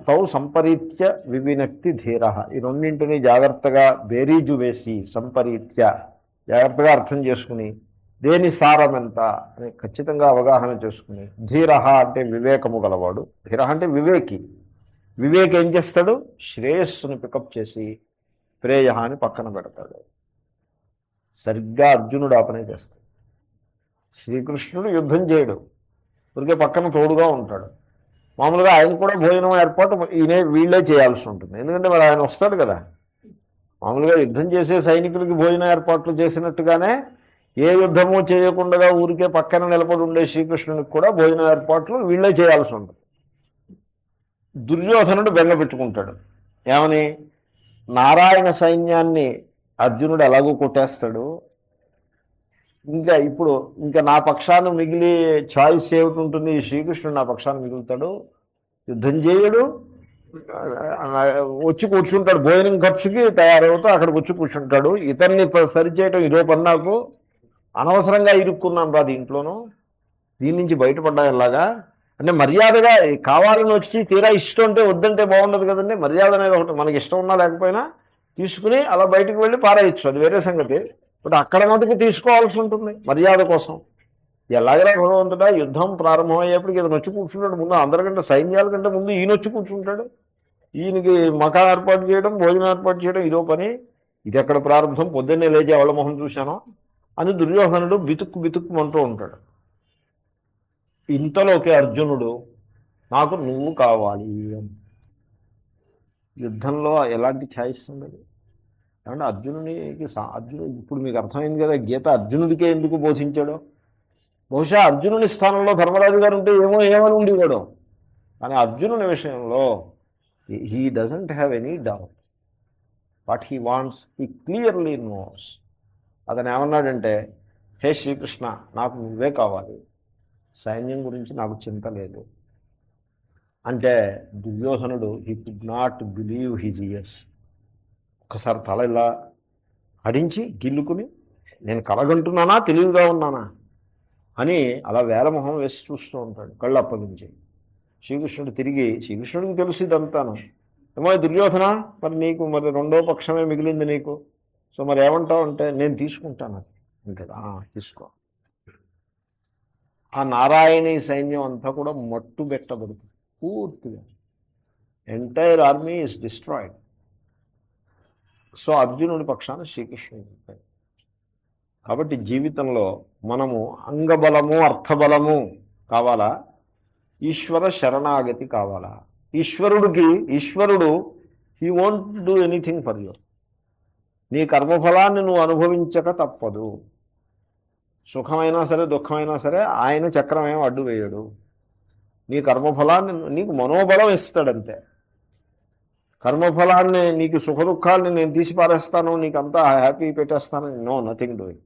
తౌ సంపరీత్య వివినక్తి ధీర. ఈ రెండింటిని జాగ్రత్తగా బేరీజు వేసి, సంపరీత్య జాగ్రత్తగా అర్థం చేసుకుని, దేని సారం ఎంత అని ఖచ్చితంగా అవగాహన చేసుకుని, ధీర అంటే వివేకము గలవాడు. ధీర అంటే వివేకి. వివేక్ ఏం చేస్తాడు? శ్రేయస్సును పికప్ చేసి ప్రేయ అని పక్కన పెడతాడు. సరిగ్గా అర్జునుడు ఆ పనే చేస్తాడు. శ్రీకృష్ణుడు యుద్ధం చేయడు, ఊరికే పక్కన తోడుగా ఉంటాడు. మామూలుగా ఆయన కూడా భోజనం ఏర్పాటు వీళ్ళే చేయాల్సి ఉంటుంది, ఎందుకంటే మరి ఆయన వస్తాడు కదా. మామూలుగా యుద్ధం చేసే సైనికులకి భోజన ఏర్పాట్లు చేసినట్టుగానే ఏ యుద్ధము చేయకుండా ఊరికే పక్కన నిలబడి ఉండే శ్రీకృష్ణునికి కూడా భోజన ఏర్పాట్లు వీళ్ళే చేయాల్సి ఉంటుంది. దుర్యోధనుడు బెంగ పెట్టుకుంటాడు. ఏమని? నారాయణ సైన్యాన్ని అర్జునుడు ఎలాగో కొట్టేస్తాడు, ఇంకా నా పక్షాన్ని మిగిలి ఛాయిస్ ఏమిటి ఉంటుంది? శ్రీకృష్ణుడు నా పక్షాన్ని మిగులుతాడు, యుద్ధం చేయడు, వచ్చి కూర్చుంటాడు, భోజనం ఖర్చుకి తయారవుతూ అక్కడికి వచ్చి కూర్చుంటాడు. ఇతన్ని సరిచేయటం ఇదో పని, నాకు అనవసరంగా ఇరుక్కున్నాను రా దీంట్లోనూ, దీని నుంచి బయటపడ్డా ఎలాగా అంటే మర్యాదగా కావాలని వచ్చి తీరా ఇష్టం అంటే వద్దంటే బాగుండదు కదండి. మర్యాద అనేది ఒకటి, మనకి ఇష్టం ఉన్నా లేకపోయినా తీసుకుని అలా బయటకు వెళ్ళి పారేయచ్చు, అది వేరే సంగతి. బట్ అక్కడ మటుకు తీసుకోవాల్సి ఉంటుంది మర్యాద కోసం. ఎలాగైనా భగవంతుడా యుద్ధం ప్రారంభమయ్యేప్పటికి ఇతను వచ్చి కూర్చుంటాడు ముందు, అందరికంటే సైన్యాల కంటే ముందు ఈయన వచ్చి కూర్చుంటాడు. ఈయనకి మకా ఏర్పాటు చేయడం, భోజనం ఏర్పాటు చేయడం ఇదో పని. ఇది ఎక్కడ ప్రారంభం, పొద్దున్నే లేచి ఎవళ్ళ మొహం చూశానో అని దుర్యోధనుడు బితుక్కుమంటూ ఉంటాడు. ఇంతలోకి అర్జునుడు నాకు నువ్వు కావాలి. యుద్ధంలో ఎలాంటి ఛాయిస్ ఉండదు. ఏమంటే అర్జునుడు ఇప్పుడు మీకు అర్థమైంది కదా గీత అర్జునుడికే ఎందుకు బోధించాడో. బహుశా అర్జునుని స్థానంలో ధర్మరాజు గారు ఉంటే ఏమని ఉండేవాడు. కానీ అర్జునుని విషయంలో he doesn't have any doubt. What he wants he clearly nose. అతను ఏమన్నాడంటే, హే శ్రీకృష్ణ, నాకు నువ్వే కావాలి, సైన్యం గురించి నాకు చింత లేదు అంటే దుర్యోధనుడు he could not believe his years. ఒకసారి తల ఇలా అడించి గిల్లుకుని, నేను కలగంటున్నానా తెలివిగా ఉన్నానా అని అలా వేలమొహం వేసి చూస్తూ ఉంటాడు, కళ్ళు అప్పగించి. శ్రీకృష్ణుడికి తెలుసు ఇదంతాను. ఏమో దుర్యోధన, మరి నీకు మరి రెండో పక్షమే మిగిలింది నీకు, సో మరి ఏమంటావు అంటే, నేను తీసుకుంటాను అది అంటాడు. తీసుకో. ఆ నారాయణీ సైన్యం అంతా కూడా మట్టు పెట్టబడుతుంది పూర్తిగా. Entire army is destroyed. So అర్జునుడి పక్షాన శ్రీకృష్ణుడు చెప్పాడు. కాబట్టి జీవితంలో మనము అంగబలము అర్థబలము కావాలా, ఈశ్వర శరణాగతి కావాలా? ఈశ్వరుడు he won't do anything for you. నీ కర్మఫలాన్ని నువ్వు అనుభవించక తప్పదు. సుఖమైనా సరే దుఃఖమైనా సరే ఆయన చక్రం ఏం అడ్డు వేయడు. నీ కర్మఫలాన్ని నీకు మనోబలం ఇస్తాడంతే. కర్మఫలాన్ని నీకు సుఖ దుఃఖాలని నేను తీసి పారేస్తాను, నీకు అంతా హ్యాపీ పెట్టేస్తాను, నో, నథింగ్ డూయింగ్.